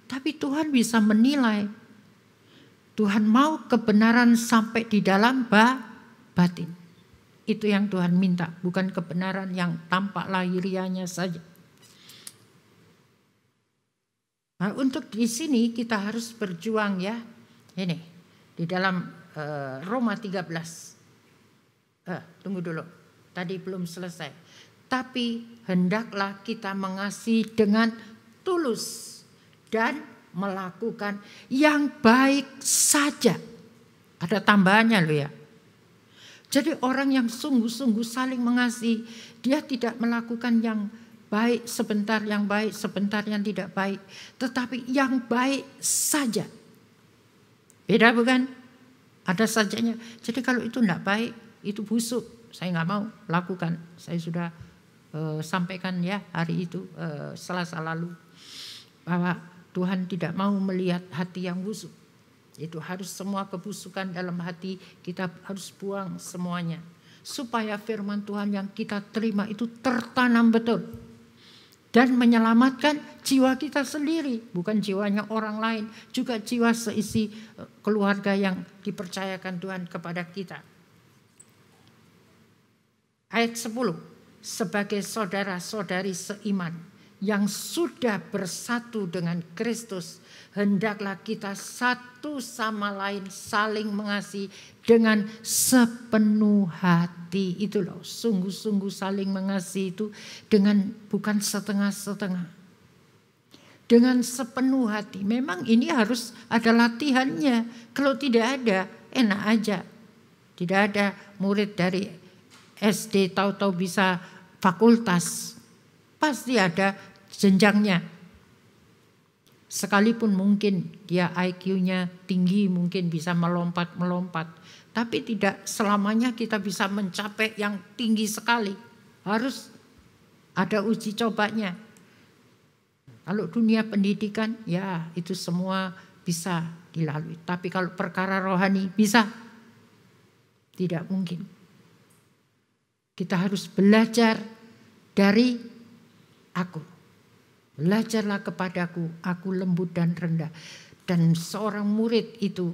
Tapi Tuhan bisa menilai. Tuhan mau kebenaran sampai di dalam batin. Itu yang Tuhan minta, bukan kebenaran yang tampak lahiriahnya saja. Nah, untuk di sini kita harus berjuang ya. Ini di dalam Roma 13. Tunggu dulu. Tadi belum selesai. Tapi hendaklah kita mengasihi dengan tulus dan melakukan yang baik saja. Ada tambahannya loh ya. Jadi orang yang sungguh-sungguh saling mengasihi, dia tidak melakukan yang baik sebentar, yang baik sebentar, yang tidak baik. Tetapi yang baik saja. Beda bukan? Ada sajanya. Jadi kalau itu tidak baik, itu busuk. Saya nggak mau lakukan. Saya sudah sampaikan ya hari itu Selasa lalu bahwa Tuhan tidak mau melihat hati yang busuk. Itu harus semua kebusukan dalam hati kita harus buang semuanya supaya firman Tuhan yang kita terima itu tertanam betul dan menyelamatkan jiwa kita sendiri, bukan jiwanya orang lain, juga jiwa seisi keluarga yang dipercayakan Tuhan kepada kita. Ayat 10. Sebagai saudara-saudari seiman, yang sudah bersatu dengan Kristus, hendaklah kita satu sama lain saling mengasihi dengan sepenuh hati. Itu loh, sungguh-sungguh saling mengasihi itu dengan bukan setengah-setengah. Dengan sepenuh hati. Memang ini harus ada latihannya. Kalau tidak ada, enak aja. Tidak ada murid dari SD tahu-tahu bisa fakultas. Pasti ada jenjangnya. Sekalipun mungkin dia IQ-nya tinggi, mungkin bisa melompat-melompat. Tapi tidak selamanya kita bisa mencapai yang tinggi sekali. Harus ada uji cobanya. Kalau dunia pendidikan, ya itu semua bisa dilalui. Tapi kalau perkara rohani bisa? Tidak mungkin. Kita harus belajar dari aku. Belajarlah kepadaku, aku lembut dan rendah. Dan seorang murid itu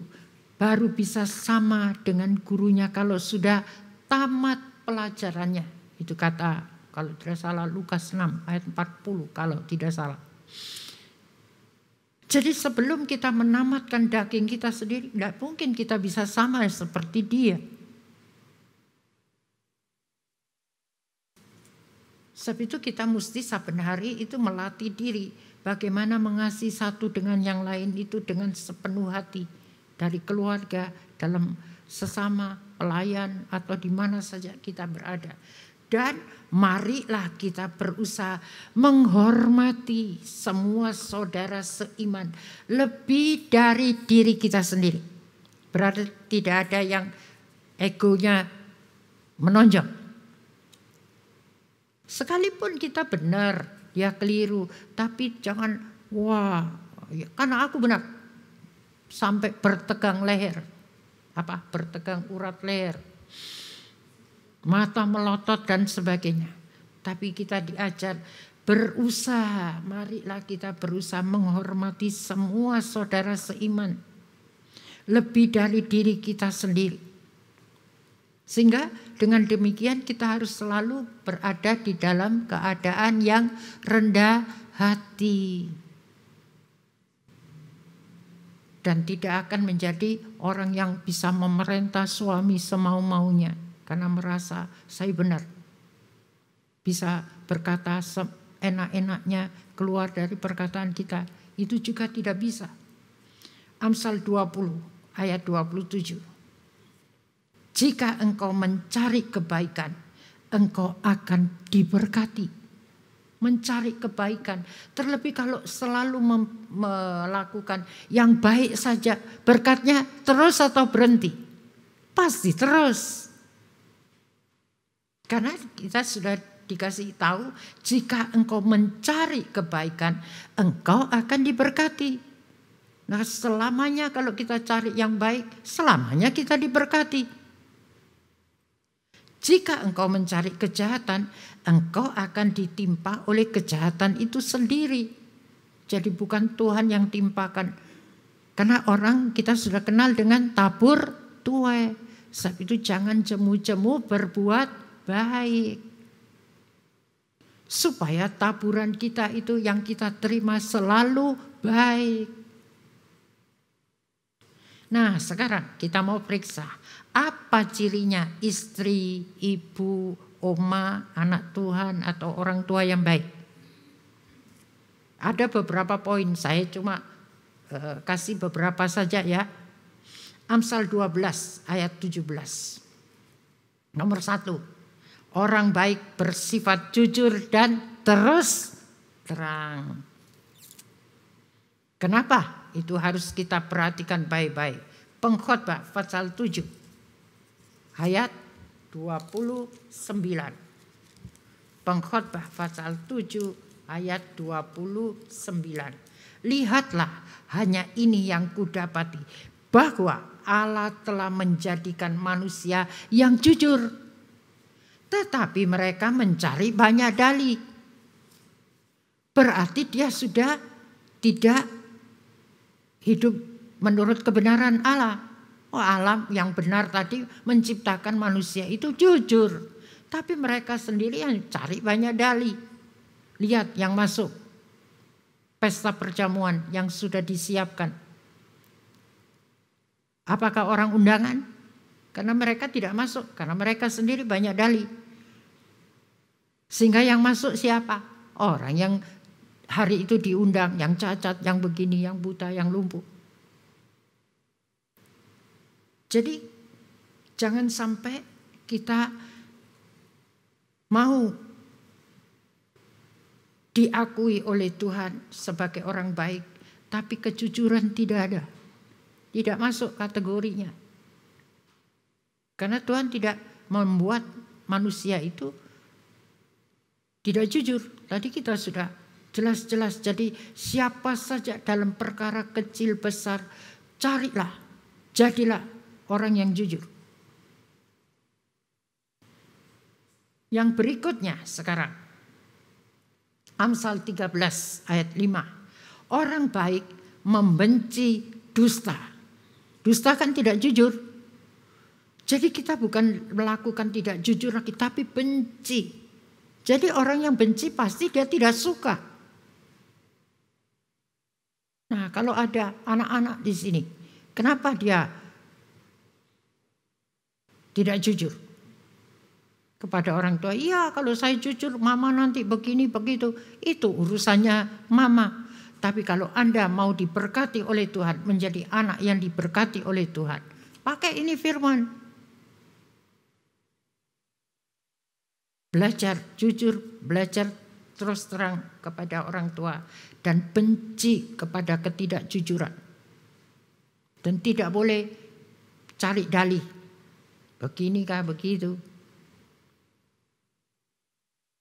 baru bisa sama dengan gurunya kalau sudah tamat pelajarannya. Itu kata, kalau tidak salah Lukas 6 ayat 40 kalau tidak salah. Jadi sebelum kita menamatkan daging kita sendiri, tidak mungkin kita bisa sama seperti dia. Sebab itu kita mesti saben hari itu melatih diri. Bagaimana mengasihi satu dengan yang lain itu dengan sepenuh hati. Dari keluarga, dalam sesama, pelayan, atau di mana saja kita berada. Dan marilah kita berusaha menghormati semua saudara seiman. Lebih dari diri kita sendiri. Berarti tidak ada yang egonya menonjol. Sekalipun kita benar, dia keliru. Tapi jangan, wah ya, karena aku benar. Sampai bertegang leher. Bertegang urat leher. Mata melotot dan sebagainya. Tapi kita diajar berusaha. Marilah kita berusaha menghormati semua saudara seiman. Lebih dari diri kita sendiri. Sehingga dengan demikian kita harus selalu berada di dalam keadaan yang rendah hati. Dan tidak akan menjadi orang yang bisa memerintah suami semau-maunya. Karena merasa saya benar. Bisa berkata enak-enaknya keluar dari perkataan kita. Itu juga tidak bisa. Amsal 20 ayat 27. Jika engkau mencari kebaikan, engkau akan diberkati. Mencari kebaikan. Terlebih kalau selalu melakukan yang baik saja. Berkatnya terus atau berhenti? Pasti terus. Karena kita sudah dikasih tahu, jika engkau mencari kebaikan, engkau akan diberkati. Nah selamanya kalau kita cari yang baik, selamanya kita diberkati. Jika engkau mencari kejahatan, engkau akan ditimpa oleh kejahatan itu sendiri. Jadi bukan Tuhan yang timpakan. Karena orang kita sudah kenal dengan tabur tuai. Sebab itu jangan jemu-jemu berbuat baik. Supaya taburan kita itu yang kita terima selalu baik. Nah sekarang kita mau periksa. Apa cirinya istri, ibu, oma, anak Tuhan atau orang tua yang baik? Ada beberapa poin, saya cuma kasih beberapa saja ya. Amsal 12 ayat 17. Nomor 1. Orang baik bersifat jujur dan terus terang. Kenapa? Itu harus kita perhatikan baik-baik. Pengkhotbah pasal 7. Ayat 29. Pengkhotbah pasal 7 ayat 29. Lihatlah hanya ini yang kudapati. Bahwa Allah telah menjadikan manusia yang jujur. Tetapi mereka mencari banyak dalih. Berarti dia sudah tidak hidup menurut kebenaran Allah. Oh Allah yang benar tadi menciptakan manusia itu jujur. Tapi mereka sendiri yang cari banyak dalih. Lihat yang masuk pesta perjamuan yang sudah disiapkan. Apakah orang undangan? Karena mereka tidak masuk, karena mereka sendiri banyak dalih. Sehingga yang masuk siapa? Orang yang hari itu diundang, yang cacat, yang begini, yang buta, yang lumpuh. Jadi jangan sampai kita mau diakui oleh Tuhan sebagai orang baik, tapi kejujuran tidak ada. Tidak masuk kategorinya. Karena Tuhan tidak membuat manusia itu tidak jujur. Tadi kita sudah jelas-jelas. Jadi siapa saja dalam perkara kecil besar, carilah, jadilah orang yang jujur. Yang berikutnya sekarang. Amsal 13 ayat 5. Orang baik membenci dusta. Dusta kan tidak jujur. Jadi kita bukan melakukan tidak jujur lagi, tapi benci. Jadi orang yang benci pasti dia tidak suka. Nah, kalau ada anak-anak di sini, kenapa dia tidak jujur kepada orang tua? Iya, kalau saya jujur, mama nanti begini begitu. Itu urusannya mama. Tapi kalau Anda mau diberkati oleh Tuhan, menjadi anak yang diberkati oleh Tuhan, pakai ini firman. Belajar jujur, belajar terus terang kepada orang tua, dan benci kepada ketidakjujuran. Dan tidak boleh cari dalih. Beginikah begitu?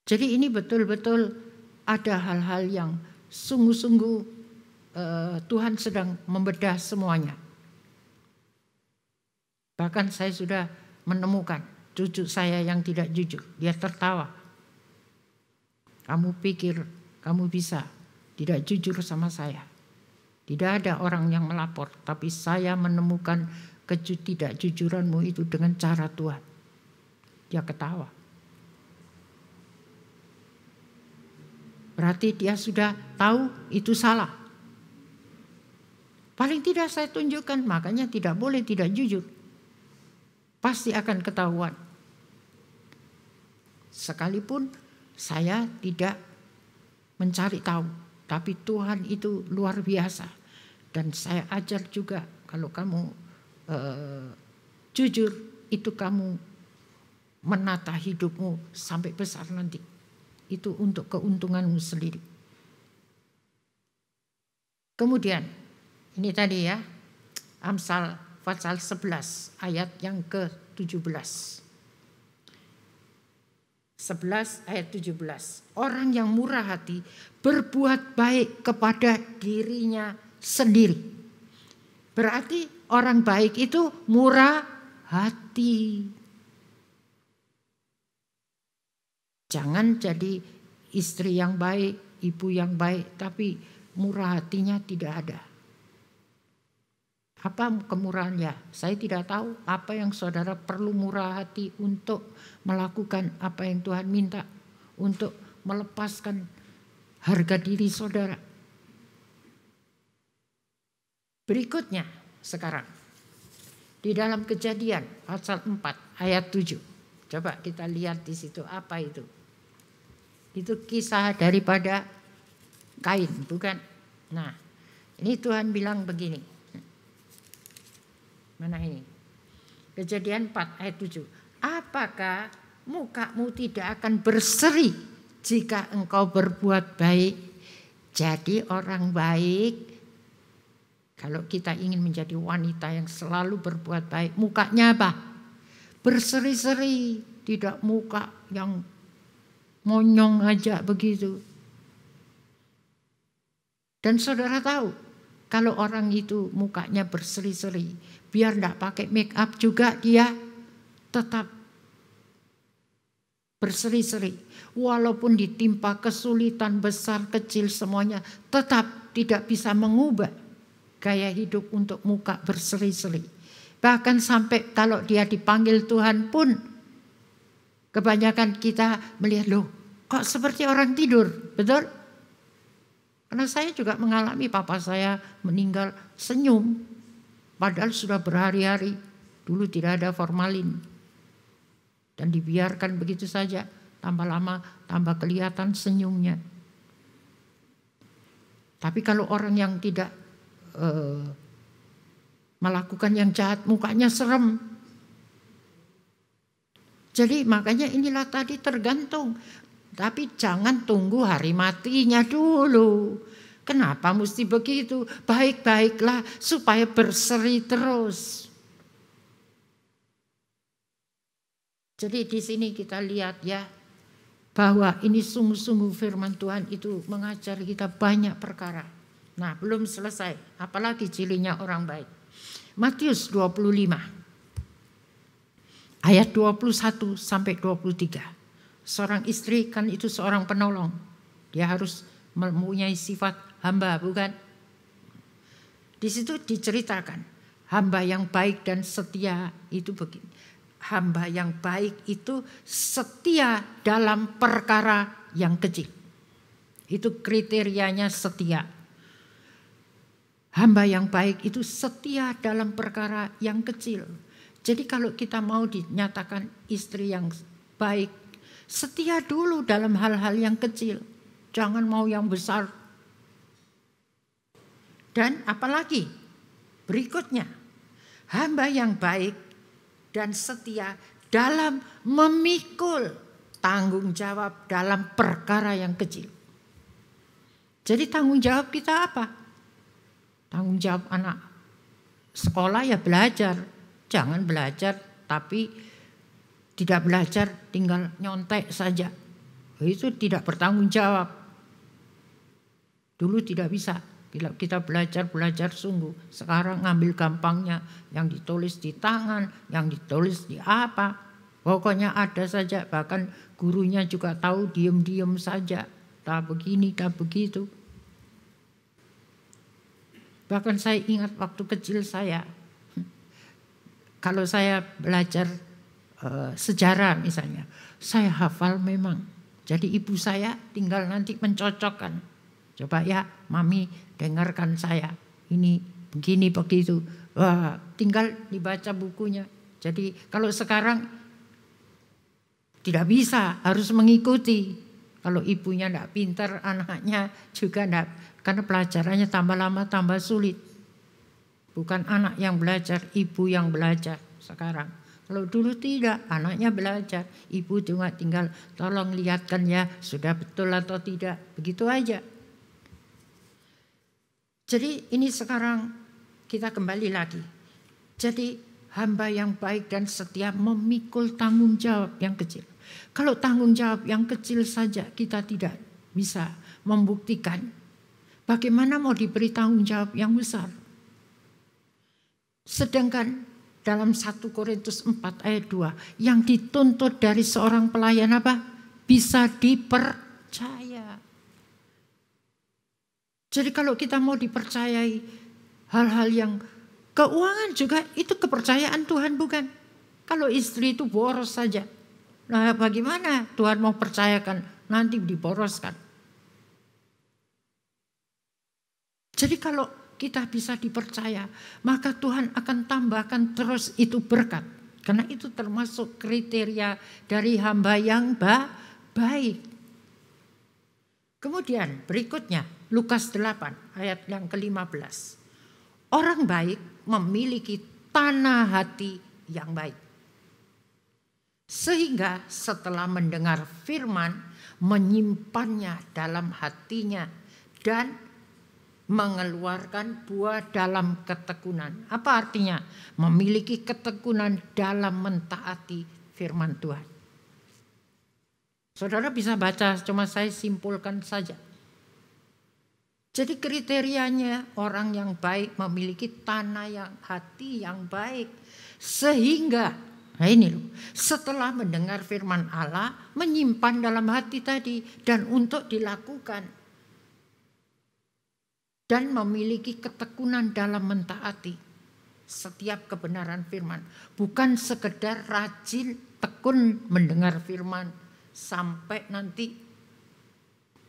Jadi ini betul-betul ada hal-hal yang sungguh-sungguh Tuhan sedang membedah semuanya. Bahkan saya sudah menemukan cucu saya yang tidak jujur, dia tertawa. Kamu pikir kamu bisa tidak jujur sama saya? Tidak ada orang yang melapor, tapi saya menemukan ketidakjujuranmu itu dengan cara Tuhan. Dia ketawa. Berarti dia sudah tahu itu salah. Paling tidak saya tunjukkan, makanya tidak boleh tidak jujur. Pasti akan ketahuan. Sekalipun saya tidak mencari tahu, tapi Tuhan itu luar biasa. Dan saya ajar juga, kalau kamu jujur, itu kamu menata hidupmu sampai besar nanti. Itu untuk keuntunganmu sendiri. Kemudian, ini tadi ya, Amsal pasal 11 ayat yang ke-17. 11 ayat 17. Orang yang murah hati berbuat baik kepada dirinya sendiri. Berarti orang baik itu murah hati. Jangan jadi istri yang baik, ibu yang baik, tapi murah hatinya tidak ada. Apa kemurahannya? Saya tidak tahu apa yang saudara perlu murah hati untuk melakukan apa yang Tuhan minta, untuk melepaskan harga diri saudara. Berikutnya sekarang, di dalam Kejadian pasal 4 ayat 7. Coba kita lihat di situ apa itu. Itu kisah daripada Kain, bukan? Nah, ini Tuhan bilang begini. Mana ini? Kejadian 4 ayat 7. Apakah mukamu tidak akan berseri jika engkau berbuat baik? Jadi orang baik, kalau kita ingin menjadi wanita yang selalu berbuat baik, mukanya apa? Berseri-seri, tidak muka yang monyong aja begitu. Dan saudara tahu, kalau orang itu mukanya berseri-seri, biar tidak pakai make up juga dia tetap berseri-seri. Walaupun ditimpa kesulitan besar kecil semuanya, tetap tidak bisa mengubah gaya hidup untuk muka berseri-seri. Bahkan sampai kalau dia dipanggil Tuhan pun, kebanyakan kita melihat, loh kok seperti orang tidur, betul? Karena saya juga mengalami papa saya meninggal senyum, padahal sudah berhari-hari, dulu tidak ada formalin. Dan dibiarkan begitu saja, tambah lama tambah kelihatan senyumnya. Tapi kalau orang yang tidak melakukan yang jahat, mukanya serem. Jadi makanya inilah tadi tergantung. Tapi jangan tunggu hari matinya dulu. Kenapa mesti begitu? Baik-baiklah supaya berseri terus. Jadi di sini kita lihat ya, bahwa ini sungguh-sungguh firman Tuhan itu mengajar kita banyak perkara. Nah, belum selesai, apalagi cirinya orang baik. Matius 25 ayat 21 sampai 23. Seorang istri kan itu seorang penolong. Dia harus mempunyai sifat hamba, bukan? Di situ diceritakan hamba yang baik dan setia itu begini. Hamba yang baik itu setia dalam perkara yang kecil. Itu kriterianya setia. Hamba yang baik itu setia dalam perkara yang kecil. Jadi kalau kita mau dinyatakan istri yang baik, setia dulu dalam hal-hal yang kecil. Jangan mau yang besar. Dan apalagi berikutnya, hamba yang baik dan setia dalam memikul tanggung jawab dalam perkara yang kecil. Jadi tanggung jawab kita apa? Tanggung jawab anak sekolah ya belajar. Jangan belajar tapi tidak belajar tinggal nyontek saja. Itu tidak bertanggung jawab. Dulu tidak bisa. Kita belajar sungguh. Sekarang ngambil gampangnya. Yang ditulis di tangan, yang ditulis di apa. Pokoknya ada saja. Bahkan gurunya juga tahu diam-diam saja. Tak begini, tak begitu. Bahkan saya ingat waktu kecil saya. Kalau saya belajar sejarah misalnya. Saya hafal memang. Jadi ibu saya tinggal nanti mencocokkan. Coba ya mami dengarkan saya. Ini begini begitu. Wah, tinggal dibaca bukunya. Jadi kalau sekarang tidak bisa, harus mengikuti. Kalau ibunya tidak pintar, anaknya juga tidak. Karena pelajarannya tambah lama tambah sulit. Bukan anak yang belajar, ibu yang belajar sekarang. Kalau dulu tidak, anaknya belajar. Ibu cuma tinggal tolong lihatkan ya, sudah betul atau tidak. Begitu aja. Jadi ini sekarang kita kembali lagi. Jadi hamba yang baik dan setia memikul tanggung jawab yang kecil. Kalau tanggung jawab yang kecil saja kita tidak bisa membuktikan, bagaimana mau diberi tanggung jawab yang besar? Sedangkan dalam 1 Korintus 4 ayat 2, yang dituntut dari seorang pelayan apa? Bisa dipercaya. Jadi kalau kita mau dipercayai hal-hal yang keuangan juga itu kepercayaan Tuhan, bukan? Kalau istri itu boros saja. Nah bagaimana Tuhan mau percayakan nanti diboroskan? Jadi kalau kita bisa dipercaya, maka Tuhan akan tambahkan terus itu berkat. Karena itu termasuk kriteria dari hamba yang baik. Kemudian berikutnya Lukas 8 ayat yang ke-15. Orang baik memiliki tanah hati yang baik. Sehingga setelah mendengar firman, menyimpannya dalam hatinya dan mengeluarkan buah dalam ketekunan. Apa artinya? Memiliki ketekunan dalam mentaati firman Tuhan. Saudara bisa baca, cuma saya simpulkan saja. Jadi kriterianya orang yang baik memiliki tanah yang hati yang baik. Sehingga, nah ini loh, setelah mendengar firman Allah, menyimpan dalam hati tadi dan untuk dilakukan. Dan memiliki ketekunan dalam mentaati setiap kebenaran firman. Bukan sekedar rajin tekun mendengar firman sampai nanti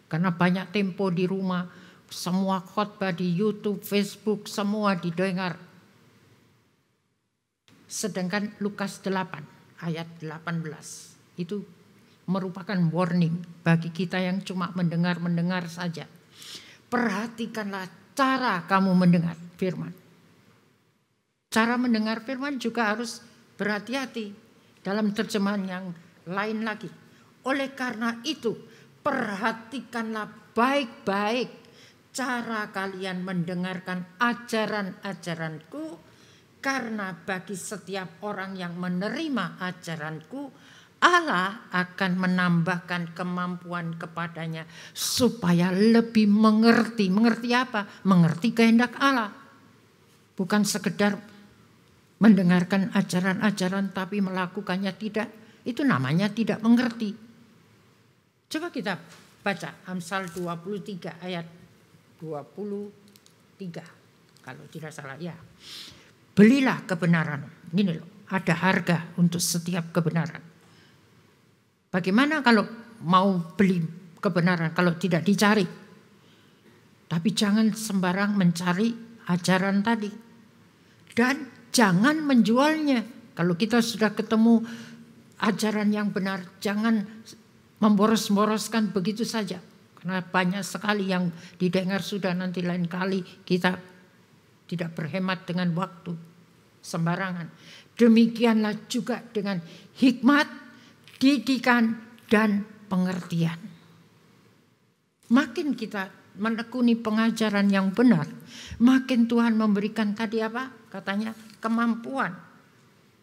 Karena banyak tempo di rumah, semua khotbah di YouTube, Facebook, semua didengar. Sedangkan Lukas 8 ayat 18 itu merupakan warning bagi kita yang cuma mendengar-mendengar saja. Perhatikanlah cara kamu mendengar firman. Cara mendengar firman juga harus berhati-hati. Dalam terjemahan yang lain lagi. Oleh karena itu, perhatikanlah baik-baik cara kalian mendengarkan ajaran-ajaranku, karena bagi setiap orang yang menerima ajaranku, Allah akan menambahkan kemampuan kepadanya supaya lebih mengerti. Mengerti apa? Mengerti kehendak Allah. Bukan sekedar mendengarkan ajaran-ajaran tapi melakukannya tidak. Itu namanya tidak mengerti. Coba kita baca Amsal 23 ayat 23. Kalau tidak salah ya. Belilah kebenaran. Ini loh, ada harga untuk setiap kebenaran. Bagaimana kalau mau beli kebenaran kalau tidak dicari? Tapi jangan sembarang mencari ajaran tadi. Dan jangan menjualnya. Kalau kita sudah ketemu ajaran yang benar, jangan memboros-boroskan begitu saja. Karena banyak sekali yang didengar sudah, nanti lain kali kita tidak berhemat dengan waktu sembarangan. Demikianlah juga dengan hikmat, didikan, dan pengertian. Makin kita menekuni pengajaran yang benar, makin Tuhan memberikan tadi apa? Katanya kemampuan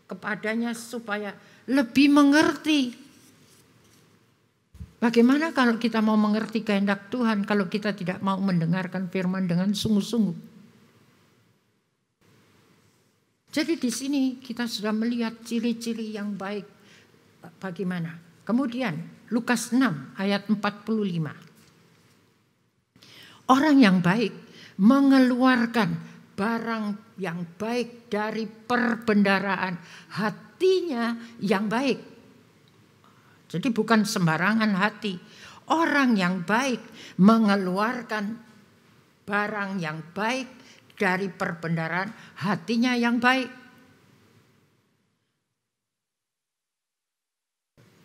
kepadanya supaya lebih mengerti. Bagaimana kalau kita mau mengerti kehendak Tuhan kalau kita tidak mau mendengarkan firman dengan sungguh-sungguh? Jadi di sini kita sudah melihat ciri-ciri yang baik bagaimana. Kemudian Lukas 6 ayat 45. Orang yang baik mengeluarkan barang yang baik dari perbendaharaan hatinya yang baik. Jadi bukan sembarangan hati. Orang yang baik mengeluarkan barang yang baik dari perbendaharaan hatinya yang baik.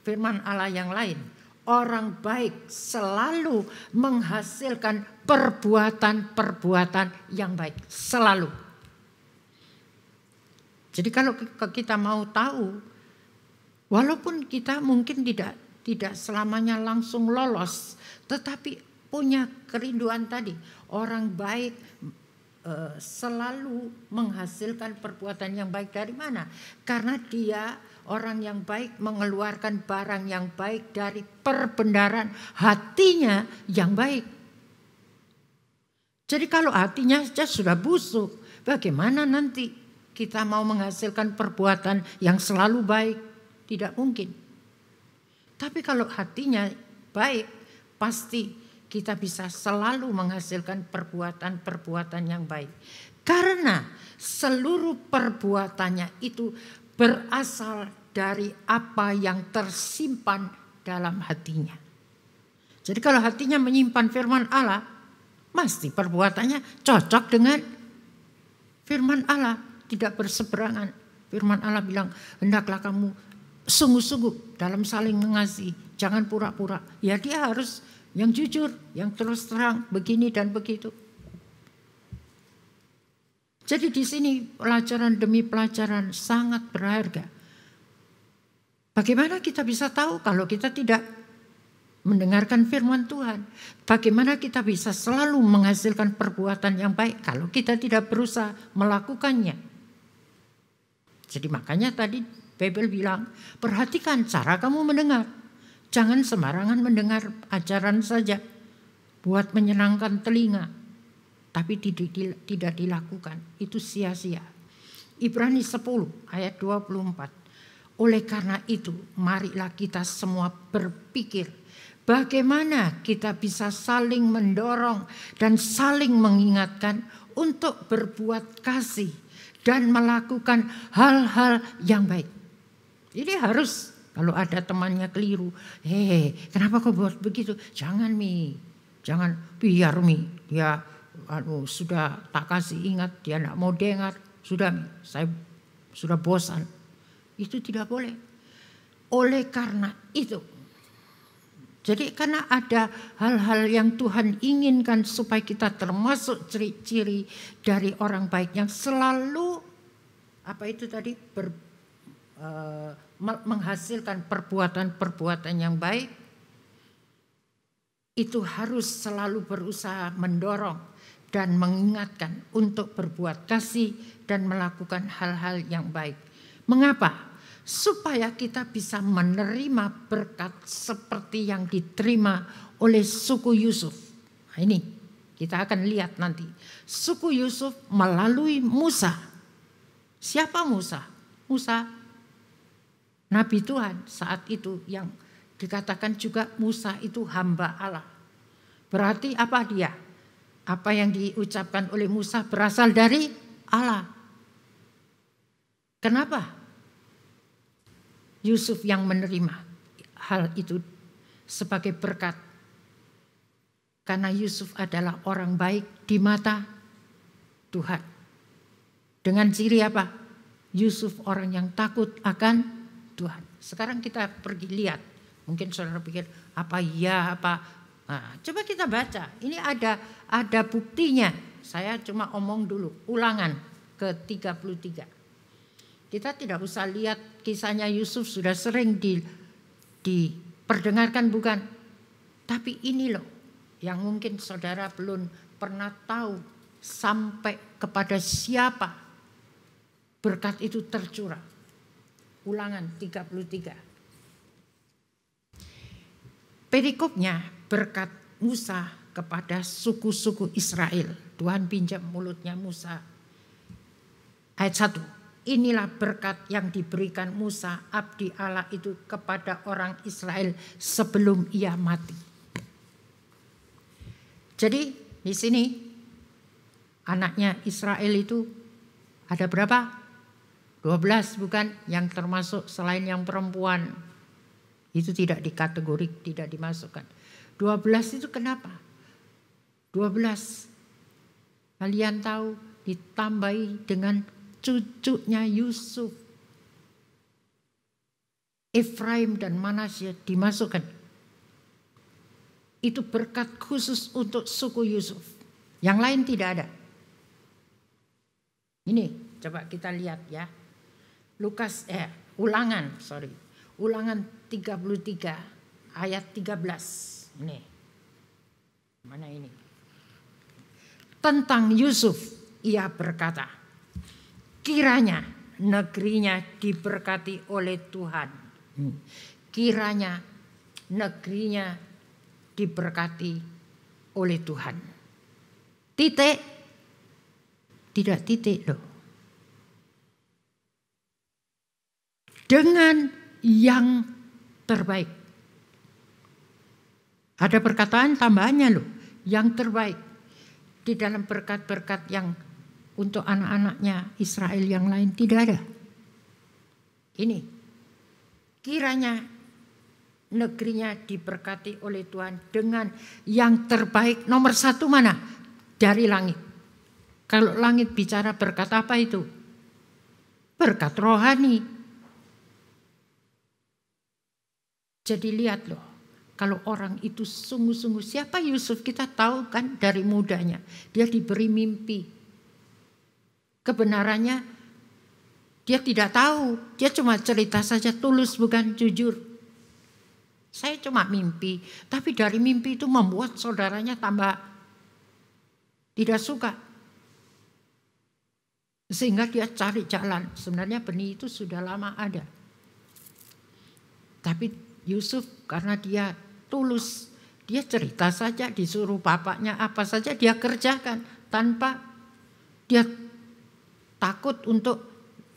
Firman Allah yang lain, orang baik selalu menghasilkan perbuatan-perbuatan yang baik. Selalu. Jadi kalau kita mau tahu, walaupun kita mungkin tidak selamanya langsung lolos, tetapi punya kerinduan tadi. Orang baik selalu menghasilkan perbuatan yang baik dari mana? Karena dia orang yang baik mengeluarkan barang yang baik dari perbendaharaan hatinya yang baik. Jadi kalau hatinya saja sudah busuk, bagaimana nanti kita mau menghasilkan perbuatan yang selalu baik? Tidak mungkin. Tapi kalau hatinya baik, pasti kita bisa selalu menghasilkan perbuatan-perbuatan yang baik. Karena seluruh perbuatannya itu berasal dari apa yang tersimpan dalam hatinya. Jadi kalau hatinya menyimpan firman Allah, pasti perbuatannya cocok dengan firman Allah, tidak berseberangan. Firman Allah bilang, hendaklah kamu sungguh-sungguh dalam saling mengasihi, jangan pura-pura. Ya dia harus yang jujur, yang terus terang, begini dan begitu. Jadi di sini pelajaran demi pelajaran sangat berharga. Bagaimana kita bisa tahu kalau kita tidak mendengarkan firman Tuhan? Bagaimana kita bisa selalu menghasilkan perbuatan yang baik kalau kita tidak berusaha melakukannya? Jadi makanya tadi Bible bilang, perhatikan cara kamu mendengar. Jangan sembarangan mendengar ajaran saja buat menyenangkan telinga, tapi tidak dilakukan. Itu sia-sia. Ibrani 10 ayat 24. Oleh karena itu, marilah kita semua berpikir bagaimana kita bisa saling mendorong dan saling mengingatkan untuk berbuat kasih dan melakukan hal-hal yang baik. Jadi harus, kalau ada temannya keliru, kenapa kau buat begitu? Jangan Mi, Jangan biar dia sudah tak kasih ingat, dia tidak mau dengar, saya sudah bosan. Itu tidak boleh. Oleh karena itu, jadi karena ada hal-hal yang Tuhan inginkan supaya kita termasuk ciri-ciri dari orang baik yang selalu menghasilkan perbuatan-perbuatan yang baik, itu harus selalu berusaha mendorong dan mengingatkan untuk berbuat kasih dan melakukan hal-hal yang baik. Mengapa? Supaya kita bisa menerima berkat seperti yang diterima oleh suku Yusuf. Nah, ini kita akan lihat nanti. Suku Yusuf melalui Musa. Siapa Musa? Musa, Nabi Tuhan saat itu, yang dikatakan juga Musa itu hamba Allah. Berarti apa dia? Apa yang diucapkan oleh Musa berasal dari Allah. Kenapa Yusuf yang menerima hal itu sebagai berkat? Karena Yusuf adalah orang baik di mata Tuhan. Dengan ciri apa? Yusuf orang yang takut akan Tuhan. Sekarang kita pergi lihat. Mungkin saudara pikir apa. Nah, coba kita baca. Ini ada buktinya. Saya cuma omong dulu. Ulangan ke-33. Kita tidak usah lihat kisahnya Yusuf, sudah sering diperdengarkan, bukan? Tapi ini loh yang mungkin saudara belum pernah tahu sampai kepada siapa berkat itu tercurah. Ulangan 33. Perikopnya berkat Musa kepada suku-suku Israel. Tuhan pinjam mulutnya Musa. Ayat 1. Inilah berkat yang diberikan Musa abdi Allah itu kepada orang Israel sebelum ia mati. Jadi di sini anaknya Israel itu ada berapa? 12, bukan? Yang termasuk selain yang perempuan. Itu tidak dikategori, tidak dimasukkan. 12 itu kenapa? 12. Kalian tahu ditambahi dengan cucunya Yusuf. Efraim dan Manasye dimasukkan. Itu berkat khusus untuk suku Yusuf. Yang lain tidak ada. Ini coba kita lihat ya. Ulangan 33 ayat 13. Ini. Mana ini? Tentang Yusuf ia berkata, kiranya negerinya diberkati oleh Tuhan. Kiranya negerinya diberkati oleh Tuhan. Titik. Tidak titik loh. Dengan yang terbaik. Ada perkataan tambahannya loh. Yang terbaik. Di dalam berkat-berkat yang untuk anak-anaknya Israel yang lain tidak ada. Ini. Kiranya negerinya diberkati oleh Tuhan dengan yang terbaik. Nomor 1 mana? Dari langit. Kalau langit bicara berkat apa itu? Berkat rohani. Jadi lihat loh, kalau orang itu sungguh-sungguh, siapa Yusuf kita tahu kan dari mudanya. Dia diberi mimpi. Kebenarannya dia tidak tahu, dia cuma cerita saja, tulus bukan jujur. Saya cuma mimpi, tapi dari mimpi itu membuat saudaranya tambah tidak suka. Sehingga dia cari jalan, sebenarnya benih itu sudah lama ada. Tapi Yusuf karena dia tulus, dia cerita saja, disuruh bapaknya apa saja dia kerjakan tanpa dia takut untuk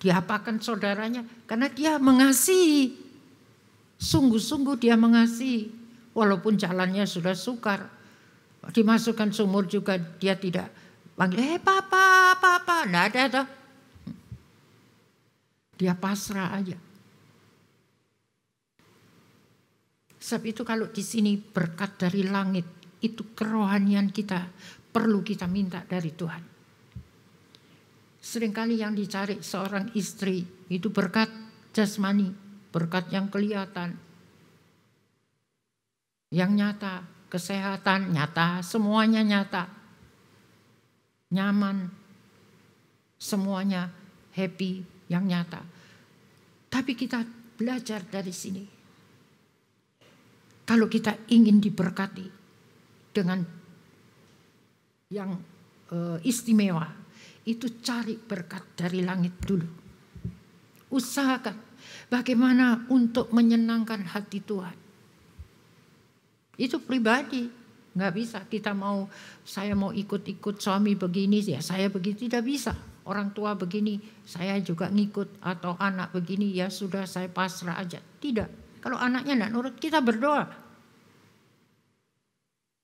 diapakan saudaranya, karena dia mengasihi, sungguh-sungguh dia mengasihi, walaupun jalannya sudah sukar, dimasukkan sumur juga dia tidak panggil, papa, enggak ada toh. Dia pasrah aja. Sebab itu kalau di sini berkat dari langit, itu kerohanian kita perlu kita minta dari Tuhan. Seringkali yang dicari seorang istri itu berkat jasmani, berkat yang kelihatan, yang nyata, kesehatan nyata, semuanya nyata, nyaman, semuanya happy, yang nyata. Tapi kita belajar dari sini. Kalau kita ingin diberkati dengan yang istimewa, itu cari berkat dari langit dulu. Usahakan bagaimana untuk menyenangkan hati Tuhan. Itu pribadi, nggak bisa kita saya mau ikut-ikut suami begini ya saya begini, tidak bisa. Orang tua begini saya juga ngikut, atau anak begini ya sudah saya pasrah aja. Tidak. Kalau anaknya enggak nurut, kita berdoa.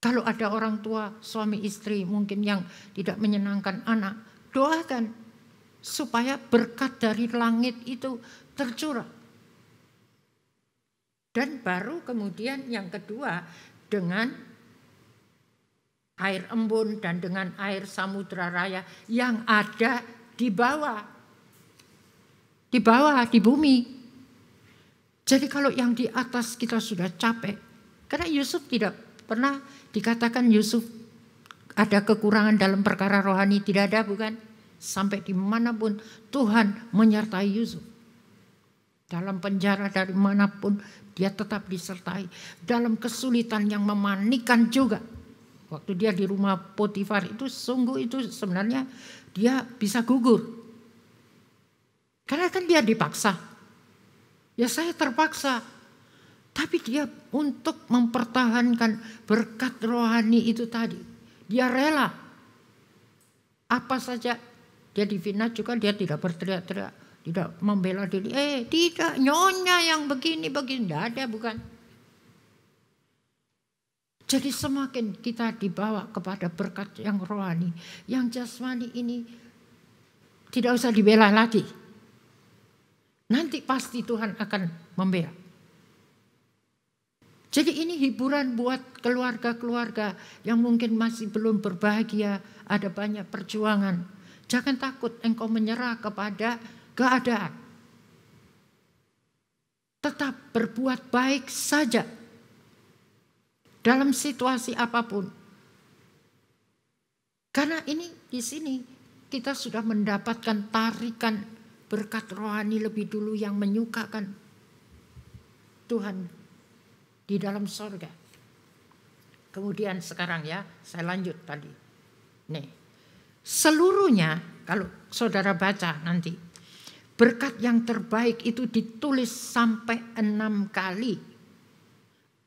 Kalau ada orang tua, suami istri mungkin yang tidak menyenangkan anak, doakan supaya berkat dari langit itu tercurah. Dan baru kemudian yang kedua, dengan air embun dan dengan air samudra raya yang ada di bawah, di bumi. Jadi kalau yang di atas kita sudah capek, karena Yusuf tidak pernah dikatakan Yusuf ada kekurangan dalam perkara rohani, tidak ada, bukan? Sampai dimanapun Tuhan menyertai Yusuf. Dalam penjara dari manapun dia tetap disertai. Dalam kesulitan yang memanikan juga. Waktu dia di rumah Potifar itu sungguh itu sebenarnya dia bisa gugur. Karena kan dia dipaksa. Ya saya terpaksa. Tapi dia untuk mempertahankan berkat rohani itu tadi. Dia rela. Apa saja dia difitnah juga dia tidak berteriak-teriak. Tidak membela diri. Tidak, nyonya yang begini-begini. Tidak ada, bukan. Jadi semakin kita dibawa kepada berkat yang rohani. Yang jasmani ini tidak usah dibela lagi. Nanti pasti Tuhan akan membela. Jadi ini hiburan buat keluarga-keluarga yang mungkin masih belum berbahagia, ada banyak perjuangan. Jangan takut engkau menyerah kepada keadaan. Tetap berbuat baik saja dalam situasi apapun. Karena ini di sini kita sudah mendapatkan tarikan berkat rohani lebih dulu yang menyukakan Tuhan di dalam sorga. Kemudian sekarang ya, saya lanjut tadi. Nih, seluruhnya kalau saudara baca nanti, berkat yang terbaik itu ditulis sampai 6 kali.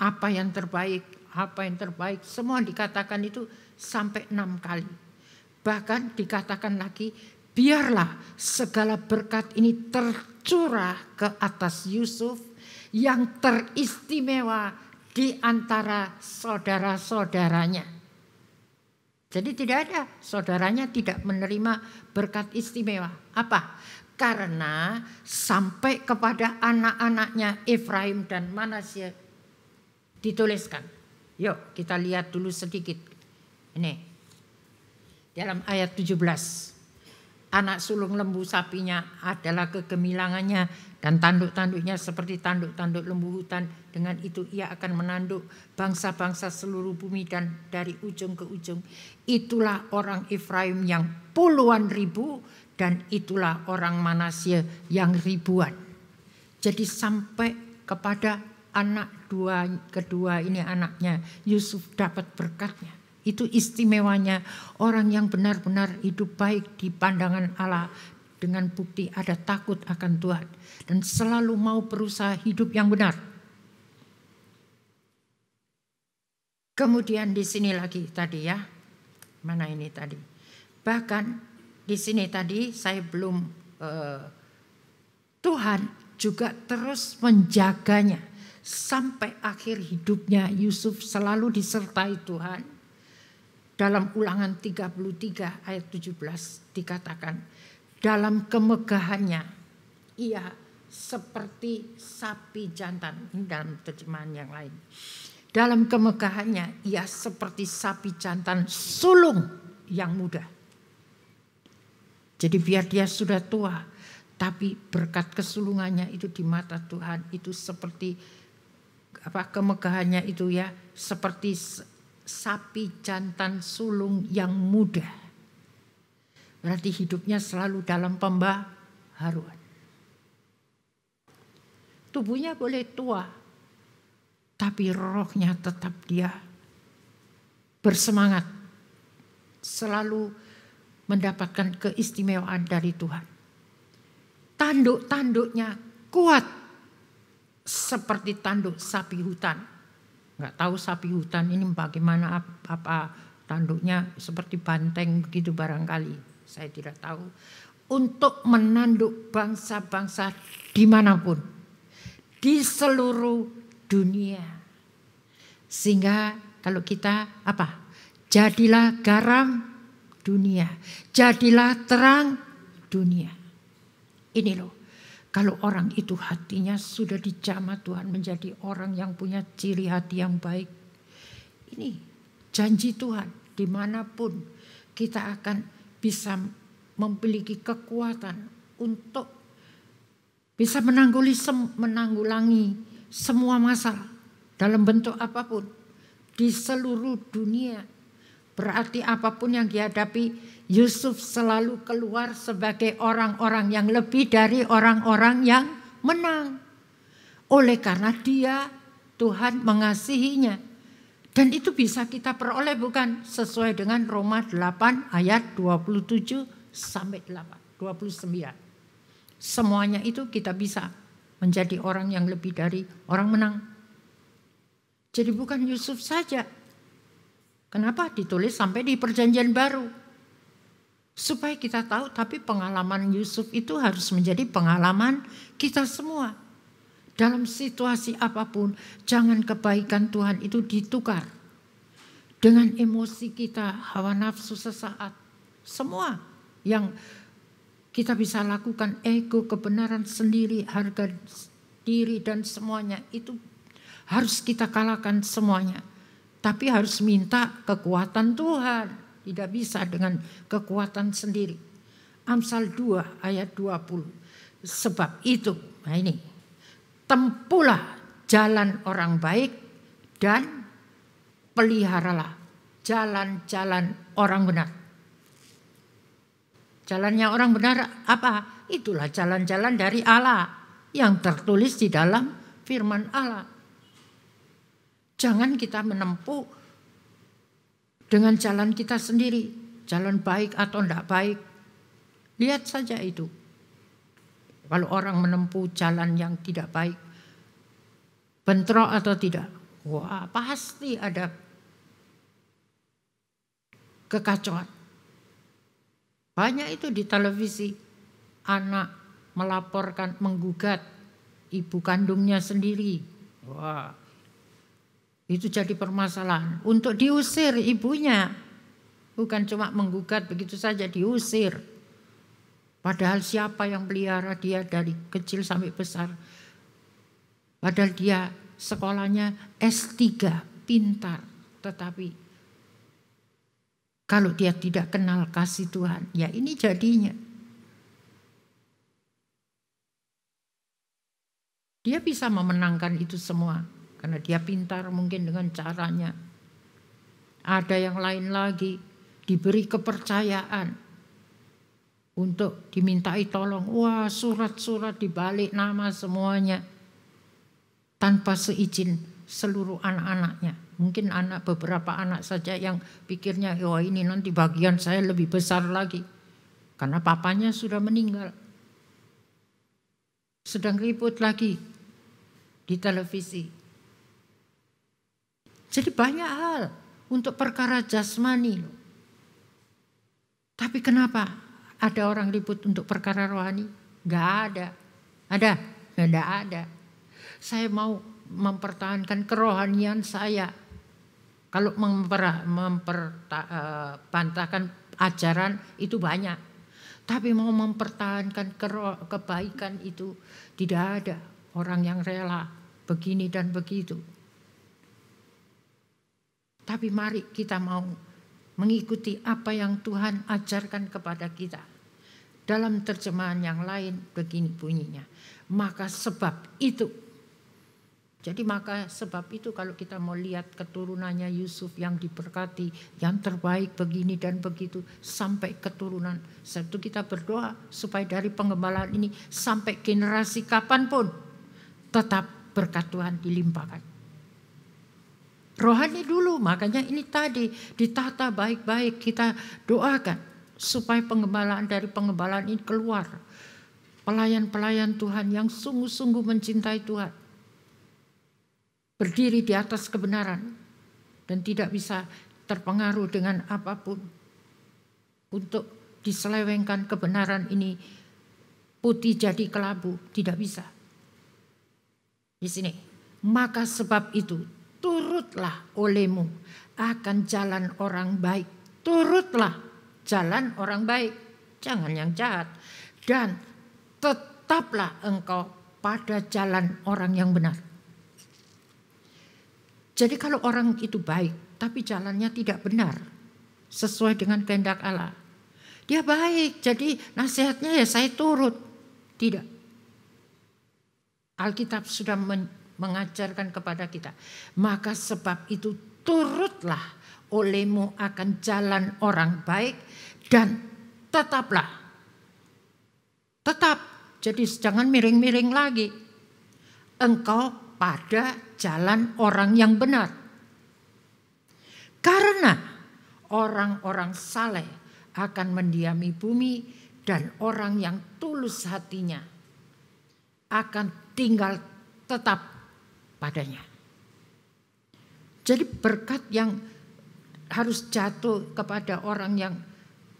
Apa yang terbaik, semua dikatakan itu sampai 6 kali. Bahkan dikatakan lagi, biarlah segala berkat ini tercurah ke atas Yusuf yang teristimewa di antara saudara-saudaranya. Jadi tidak ada saudaranya tidak menerima berkat istimewa. Apa? Karena sampai kepada anak-anaknya Efraim dan Manasye dituliskan. Yuk kita lihat dulu sedikit. Ini dalam ayat 17. Anak sulung lembu sapinya adalah kegemilangannya dan tanduk-tanduknya seperti tanduk-tanduk lembu hutan. Dengan itu ia akan menanduk bangsa-bangsa seluruh bumi dan dari ujung ke ujung. Itulah orang Efraim yang puluhan ribu dan itulah orang Manasye yang ribuan. Jadi sampai kepada anak kedua ini anaknya Yusuf dapat berkatnya. Itu istimewanya orang yang benar-benar hidup baik di pandangan Allah dengan bukti ada takut akan Tuhan dan selalu mau berusaha hidup yang benar. Kemudian di sini lagi tadi ya, mana ini tadi? Bahkan di sini tadi saya belum Tuhan juga terus menjaganya sampai akhir hidupnya. Yusuf selalu disertai Tuhan. Dalam Ulangan 33 ayat 17 dikatakan, dalam kemegahannya ia seperti sapi jantan. Ini dalam terjemahan yang lain. Dalam kemegahannya ia seperti sapi jantan sulung yang muda. Jadi biar dia sudah tua, tapi berkat kesulungannya itu di mata Tuhan itu seperti kemegahannya itu ya, seperti sapi jantan sulung yang muda. Berarti hidupnya selalu dalam pembaharuan. Tubuhnya boleh tua, tapi rohnya tetap dia bersemangat, selalu mendapatkan keistimewaan dari Tuhan. Tanduk-tanduknya kuat seperti tanduk sapi hutan. Nggak tahu sapi hutan ini bagaimana, apa tanduknya seperti banteng begitu barangkali. Saya tidak tahu. Untuk menanduk bangsa-bangsa dimanapun, di seluruh dunia. Sehingga kalau kita jadilah garam dunia, jadilah terang dunia. Ini loh, kalau orang itu hatinya sudah dijamah Tuhan menjadi orang yang punya ciri hati yang baik. Ini janji Tuhan, dimanapun kita akan bisa memiliki kekuatan untuk bisa menanggulangi semua masalah dalam bentuk apapun di seluruh dunia. Berarti apapun yang dihadapi, Yusuf selalu keluar sebagai orang-orang yang lebih dari orang-orang yang menang. Oleh karena dia, Tuhan mengasihinya. Dan itu bisa kita peroleh bukan sesuai dengan Roma 8 ayat 27 sampai 29. Semuanya itu kita bisa menjadi orang yang lebih dari orang menang. Jadi bukan Yusuf saja. Kenapa ditulis sampai di Perjanjian Baru? Supaya kita tahu, tapi pengalaman Yusuf itu harus menjadi pengalaman kita semua. Dalam situasi apapun, jangan kebaikan Tuhan itu ditukar dengan emosi kita, hawa nafsu sesaat. Semua yang kita bisa lakukan, ego, kebenaran sendiri, harga diri dan semuanya itu harus kita kalahkan semuanya. Tapi harus minta kekuatan Tuhan. Tidak bisa dengan kekuatan sendiri. Amsal 2 ayat 20. Sebab itu, nah ini, tempuhlah jalan orang baik dan peliharalah jalan-jalan orang benar. Jalannya orang benar apa? Itulah jalan-jalan dari Allah yang tertulis di dalam firman Allah. Jangan kita menempuh dengan jalan kita sendiri. Jalan baik atau tidak baik. Lihat saja itu. Kalau orang menempuh jalan yang tidak baik. Bentrok atau tidak. Wah, pasti ada kekacauan. Banyak itu di televisi. Anak melaporkan, menggugat ibu kandungnya sendiri. Wah. Itu jadi permasalahan. Untuk diusir ibunya. Bukan cuma menggugat begitu saja, diusir. Padahal siapa yang pelihara dia dari kecil sampai besar. Padahal dia sekolahnya S3, pintar. Tetapi kalau dia tidak kenal kasih Tuhan, ya ini jadinya. Dia bisa memenangkan itu semua. Karena dia pintar mungkin dengan caranya. Ada yang lain lagi diberi kepercayaan untuk dimintai tolong. Wah, surat-surat dibalik nama semuanya. Tanpa seizin seluruh anak-anaknya. Mungkin beberapa anak saja yang pikirnya, wah ini nanti bagian saya lebih besar lagi. Karena papanya sudah meninggal. Sedang ribut lagi di televisi. Jadi banyak hal untuk perkara jasmani. Tapi kenapa ada orang ribut untuk perkara rohani? Gak ada. Ada? Gak ada. Saya mau mempertahankan kerohanian saya. Kalau membantahkan ajaran itu banyak. Tapi mau mempertahankan kebaikan itu tidak ada. Orang yang rela begini dan begitu. Tapi mari kita mau mengikuti apa yang Tuhan ajarkan kepada kita. Dalam terjemahan yang lain begini bunyinya. Maka sebab itu. Jadi maka sebab itu kalau kita mau lihat keturunannya Yusuf yang diberkati, yang terbaik begini dan begitu sampai keturunan. Sebab itu kita berdoa supaya dari pengembalaan ini sampai generasi kapanpun tetap berkat Tuhan dilimpahkan. Rohani dulu, makanya ini tadi ditata baik-baik, kita doakan supaya pengembalaan dari pengembalaan ini keluar. Pelayan-pelayan Tuhan yang sungguh-sungguh mencintai Tuhan. Berdiri di atas kebenaran dan tidak bisa terpengaruh dengan apapun untuk diselewengkan kebenaran ini putih jadi kelabu, tidak bisa. Di sini, maka sebab itu turutlah olehmu akan jalan orang baik. Turutlah jalan orang baik, jangan yang jahat. Dan tetaplah engkau pada jalan orang yang benar. Jadi kalau orang itu baik, tapi jalannya tidak benar, sesuai dengan kehendak Allah. Dia baik, jadi nasihatnya ya saya turut. Tidak. Alkitab sudah mengajarkan kepada kita. Maka sebab itu turutlah olehmu akan jalan orang baik dan tetaplah. Tetap, jadi jangan miring-miring lagi. Engkau pada jalan orang yang benar. Karena orang-orang saleh akan mendiami bumi dan orang yang tulus hatinya akan tinggal tetap padanya. Jadi berkat yang harus jatuh kepada orang yang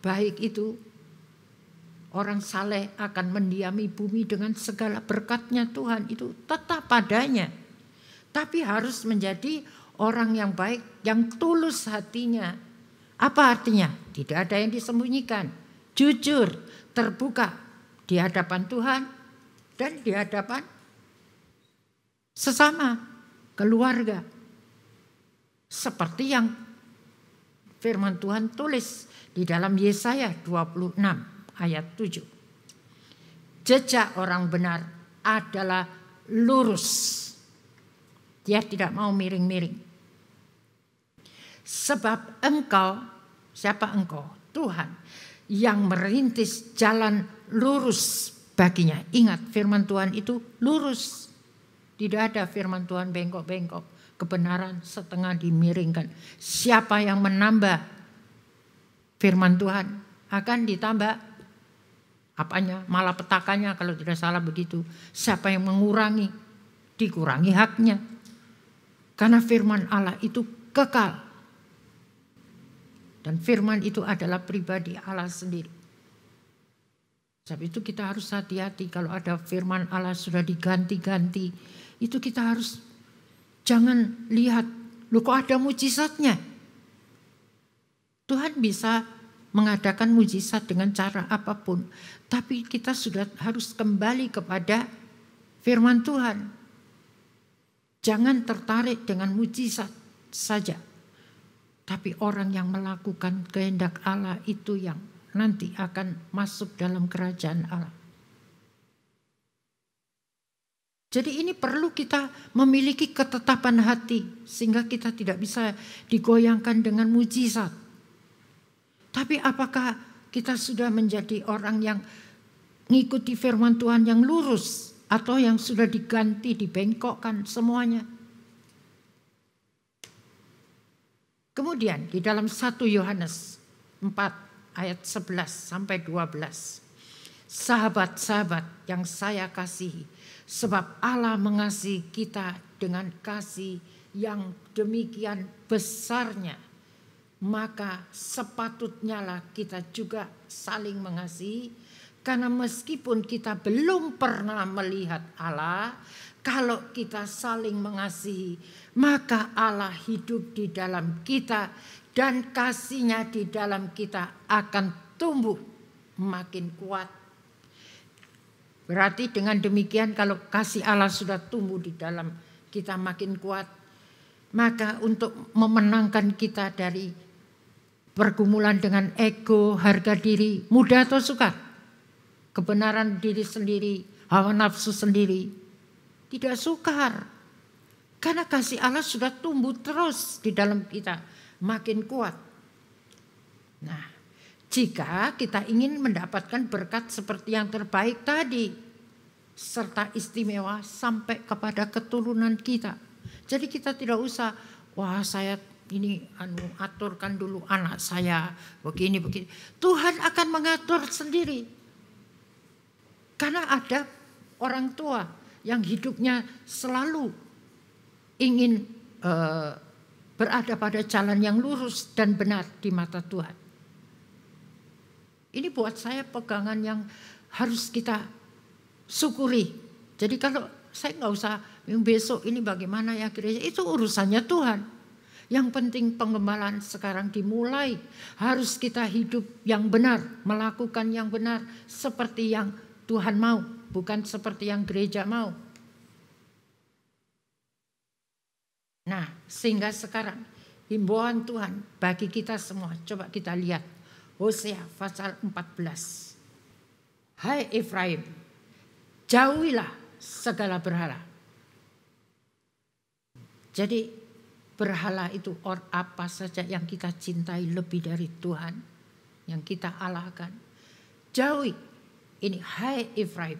baik itu, orang saleh akan mendiami bumi dengan segala berkatnya Tuhan itu tetap padanya. Tapi harus menjadi orang yang baik, yang tulus hatinya. Apa artinya? Tidak ada yang disembunyikan. Jujur, terbuka di hadapan Tuhan dan di hadapan sesama, keluarga. Seperti yang firman Tuhan tulis di dalam Yesaya 26 ayat 7. Jejak orang benar adalah lurus. Dia tidak mau miring-miring. Sebab engkau, siapa engkau? Tuhan yang merintis jalan lurus baginya. Ingat firman Tuhan itu lurus. Tidak ada firman Tuhan bengkok-bengkok. Kebenaran setengah dimiringkan. Siapa yang menambah firman Tuhan akan ditambah apanya? Malapetakannya kalau tidak salah begitu. Siapa yang mengurangi, dikurangi haknya. Karena firman Allah itu kekal. Dan firman itu adalah pribadi Allah sendiri. Sebab itu kita harus hati-hati kalau ada firman Allah sudah diganti-ganti. Itu kita harus jangan lihat, loh kok ada mujizatnya. Tuhan bisa mengadakan mujizat dengan cara apapun. Tapi kita sudah harus kembali kepada firman Tuhan. Jangan tertarik dengan mujizat saja. Tapi orang yang melakukan kehendak Allah itu yang nanti akan masuk dalam kerajaan Allah. Jadi ini perlu kita memiliki ketetapan hati sehingga kita tidak bisa digoyangkan dengan mujizat. Tapi apakah kita sudah menjadi orang yang mengikuti firman Tuhan yang lurus atau yang sudah diganti, dibengkokkan semuanya? Kemudian di dalam 1 Yohanes 4 ayat 11 sampai 12. Sahabat-sahabat yang saya kasihi, sebab Allah mengasihi kita dengan kasih yang demikian besarnya, maka sepatutnya lah kita juga saling mengasihi. Karena meskipun kita belum pernah melihat Allah, kalau kita saling mengasihi, maka Allah hidup di dalam kita dan kasih-Nya di dalam kita akan tumbuh makin kuat. Berarti dengan demikian kalau kasih Allah sudah tumbuh di dalam kita makin kuat, Maka untuk memenangkan kita dari pergumulan dengan ego, harga diri, mudah atau sukar, kebenaran diri sendiri, hawa nafsu sendiri, tidak sukar. Karena kasih Allah sudah tumbuh terus di dalam kita, makin kuat. Nah, jika kita ingin mendapatkan berkat seperti yang terbaik tadi, serta istimewa sampai kepada keturunan kita. Jadi kita tidak usah, wah saya ini aturkan dulu anak saya begini. Tuhan akan mengatur sendiri. Karena ada orang tua yang hidupnya selalu ingin berada pada jalan yang lurus dan benar di mata Tuhan. Ini buat saya pegangan yang harus kita syukuri. Jadi kalau saya nggak usah besok ini bagaimana ya gereja, itu urusannya Tuhan. Yang penting pengembalaan sekarang dimulai. Harus kita hidup yang benar, melakukan yang benar seperti yang Tuhan mau, bukan seperti yang gereja mau. Nah, sehingga sekarang himbauan Tuhan bagi kita semua, coba kita lihat Hosea pasal 14. Hai Efraim, jauhilah segala berhala. Jadi berhala itu apa saja yang kita cintai lebih dari Tuhan, yang kita alahkan. Jauhi ini, hai Efraim.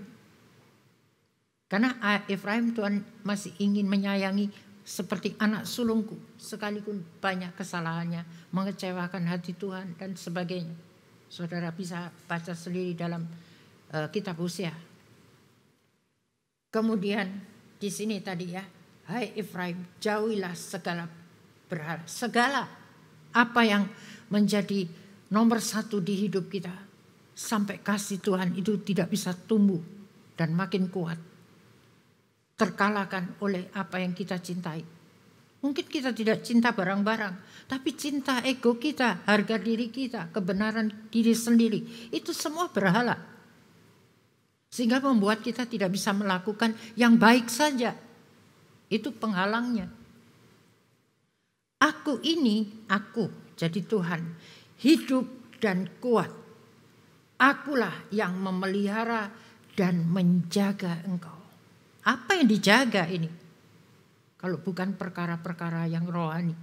Karena Efraim Tuhan masih ingin menyayangi seperti anak sulungku, sekalipun banyak kesalahannya, mengecewakan hati Tuhan dan sebagainya. Saudara bisa baca sendiri dalam kitab Hosea. Kemudian di sini tadi ya, hai Efraim, jauhilah segala berhala. Segala apa yang menjadi nomor satu di hidup kita, sampai kasih Tuhan itu tidak bisa tumbuh dan makin kuat, terkalahkan oleh apa yang kita cintai. Mungkin kita tidak cinta barang-barang, tapi cinta ego kita, harga diri kita, kebenaran diri sendiri, itu semua berhala. Sehingga membuat kita tidak bisa melakukan yang baik saja. Itu penghalangnya. Aku jadi Tuhan, hidup dan kuat. Akulah yang memelihara dan menjaga engkau. Apa yang dijaga ini? Kalau bukan perkara-perkara yang rohani.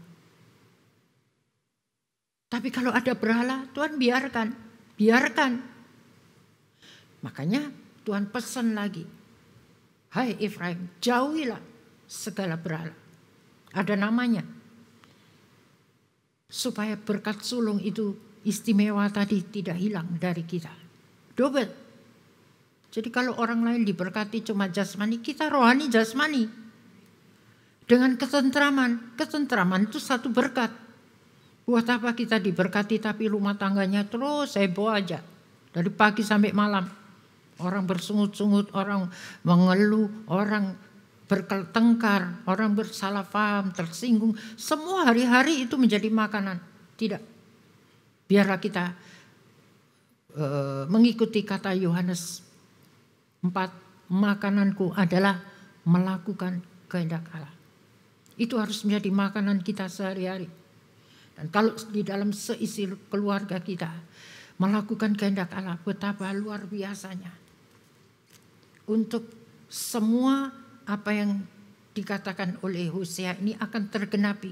Tapi kalau ada berhala, Tuhan biarkan. Makanya Tuhan pesan lagi, hai Efraim, jauhilah segala berhala. Ada namanya. Supaya berkat sulung itu istimewa tadi tidak hilang dari kita. Double. Jadi kalau orang lain diberkati cuma jasmani, kita rohani jasmani. Dengan ketentraman itu satu berkat. Buat apa kita diberkati tapi rumah tangganya terus heboh aja. Dari pagi sampai malam. Orang bersungut-sungut, orang mengeluh, orang bertengkar, orang bersalah paham, tersinggung. Semua hari-hari itu menjadi makanan. Tidak. Biarlah kita mengikuti kata Yohanes 4, makananku adalah melakukan kehendak Allah. Itu harus menjadi makanan kita sehari-hari. Dan kalau di dalam seisi keluarga kita melakukan kehendak Allah, betapa luar biasanya. Untuk semua apa yang dikatakan oleh Hosea ini akan tergenapi.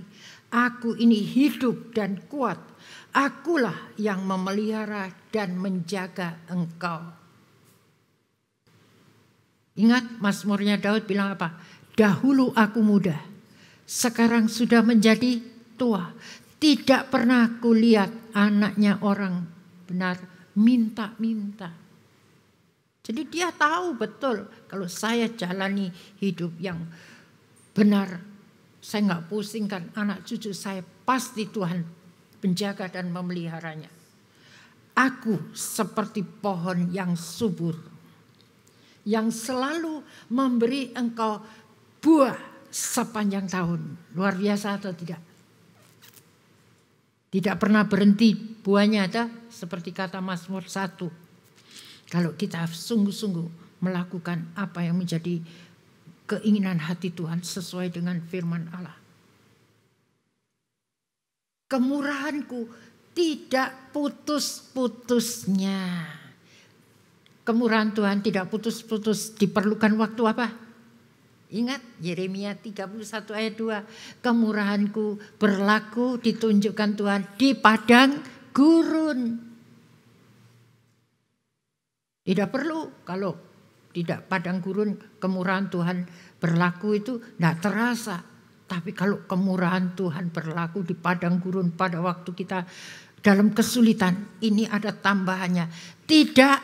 Aku ini hidup dan kuat. Akulah yang memelihara dan menjaga engkau. Ingat Mazmurnya Daud bilang apa? Dahulu aku muda, sekarang sudah menjadi tua. Tidak pernah kulihat anaknya orang benar minta-minta. Jadi dia tahu betul kalau saya jalani hidup yang benar, saya nggak pusingkan anak cucu saya, pasti Tuhan menjaga dan memeliharanya. Aku seperti pohon yang subur, yang selalu memberi engkau buah sepanjang tahun. Luar biasa atau tidak? Tidak pernah berhenti buahnya, ada seperti kata Mazmur 1. Kalau kita sungguh-sungguh melakukan apa yang menjadi keinginan hati Tuhan sesuai dengan firman Allah. Kemurahanku tidak putus-putusnya. Kemurahan Tuhan tidak putus-putus. Diperlukan waktu apa? Ingat Yeremia 31 ayat 2. Kemurahanku berlaku ditunjukkan Tuhan di padang gurun. Tidak perlu kalau tidak padang gurun kemurahan Tuhan berlaku itu tidak terasa. Tapi kalau kemurahan Tuhan berlaku di padang gurun pada waktu kita dalam kesulitan, ini ada tambahannya. Tidak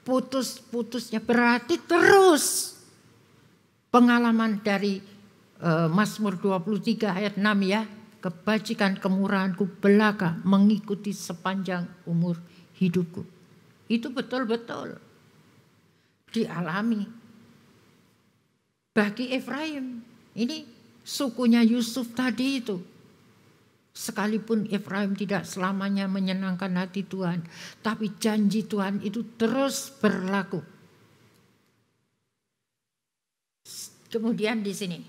putus-putusnya, berarti terus. Pengalaman dari Mazmur 23 ayat 6 ya. Kebajikan kemurahanku belaka mengikuti sepanjang umur hidupku. Itu betul-betul dialami. Bagi Efraim, ini sukunya Yusuf tadi itu. Sekalipun Efraim tidak selamanya menyenangkan hati Tuhan, tapi janji Tuhan itu terus berlaku. Kemudian di sini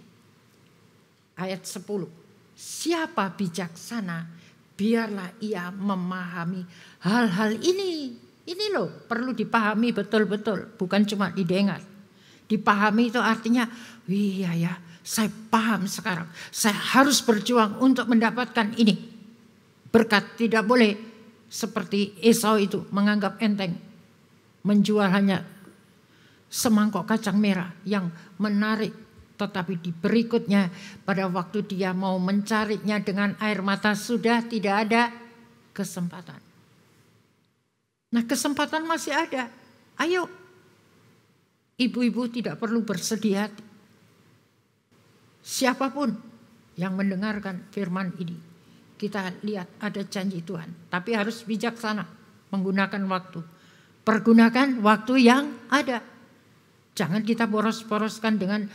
ayat 10. Siapa bijaksana, biarlah ia memahami hal-hal ini. Ini loh perlu dipahami betul-betul, bukan cuma didengar. Dipahami itu artinya, iya ya, saya paham sekarang. Saya harus berjuang untuk mendapatkan ini. Berkat tidak boleh seperti Esau itu menganggap enteng. Menjual hanya semangkok kacang merah yang menarik. Tetapi di berikutnya pada waktu dia mau mencarinya dengan air mata sudah tidak ada kesempatan. Nah kesempatan masih ada. Ayo. Ibu-ibu tidak perlu bersedih hati. Siapapun yang mendengarkan firman ini, kita lihat ada janji Tuhan. Tapi harus bijaksana menggunakan waktu. Pergunakan waktu yang ada. Jangan kita boros-boroskan dengan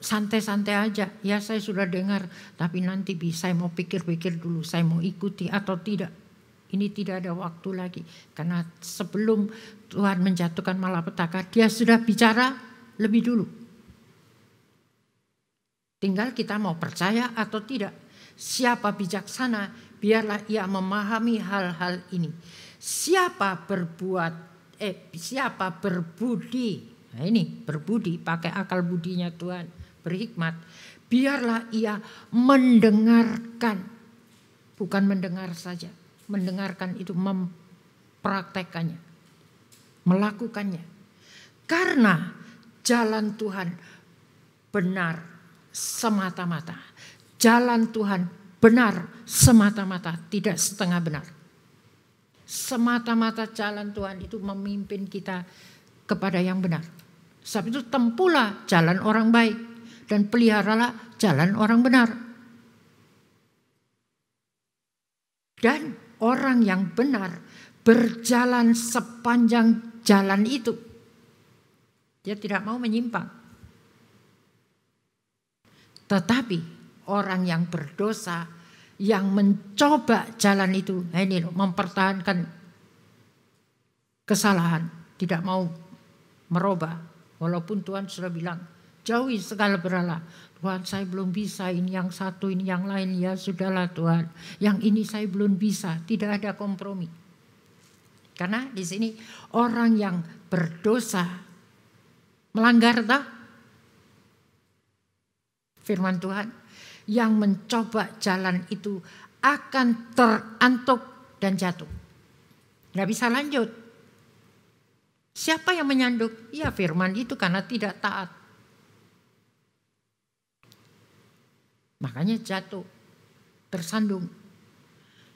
santai-santai aja. Ya saya sudah dengar, tapi nanti saya mau pikir-pikir dulu, saya mau ikuti atau tidak. Ini tidak ada waktu lagi. Karena sebelum Tuhan menjatuhkan malapetaka, dia sudah bicara lebih dulu. Tinggal kita mau percaya atau tidak. Siapa bijaksana, biarlah ia memahami hal-hal ini. Siapa berbudi. Nah ini berbudi, pakai akal budinya Tuhan, berhikmat. Biarlah ia mendengarkan. Bukan mendengar saja. Mendengarkan itu mempraktekannya. Melakukannya. Karena jalan Tuhan benar semata-mata. Jalan Tuhan benar semata-mata, tidak setengah benar. Semata-mata jalan Tuhan itu memimpin kita kepada yang benar. Sebab itu tempuhlah jalan orang baik dan peliharalah jalan orang benar. Dan orang yang benar berjalan sepanjang jalan itu. Dia tidak mau menyimpang. Tetapi orang yang berdosa yang mencoba jalan itu, ini loh, mempertahankan kesalahan, tidak mau merubah. Walaupun Tuhan sudah bilang, jauhi segala berhala. Tuhan saya belum bisa, ini yang satu, ini yang lain, ya sudahlah Tuhan. Yang ini saya belum bisa, tidak ada kompromi. Karena di sini orang yang berdosa melanggar firman Tuhan, yang mencoba jalan itu akan terantuk dan jatuh. Nggak bisa lanjut. Siapa yang menyanduk? Ya firman itu karena tidak taat. Makanya jatuh, tersandung.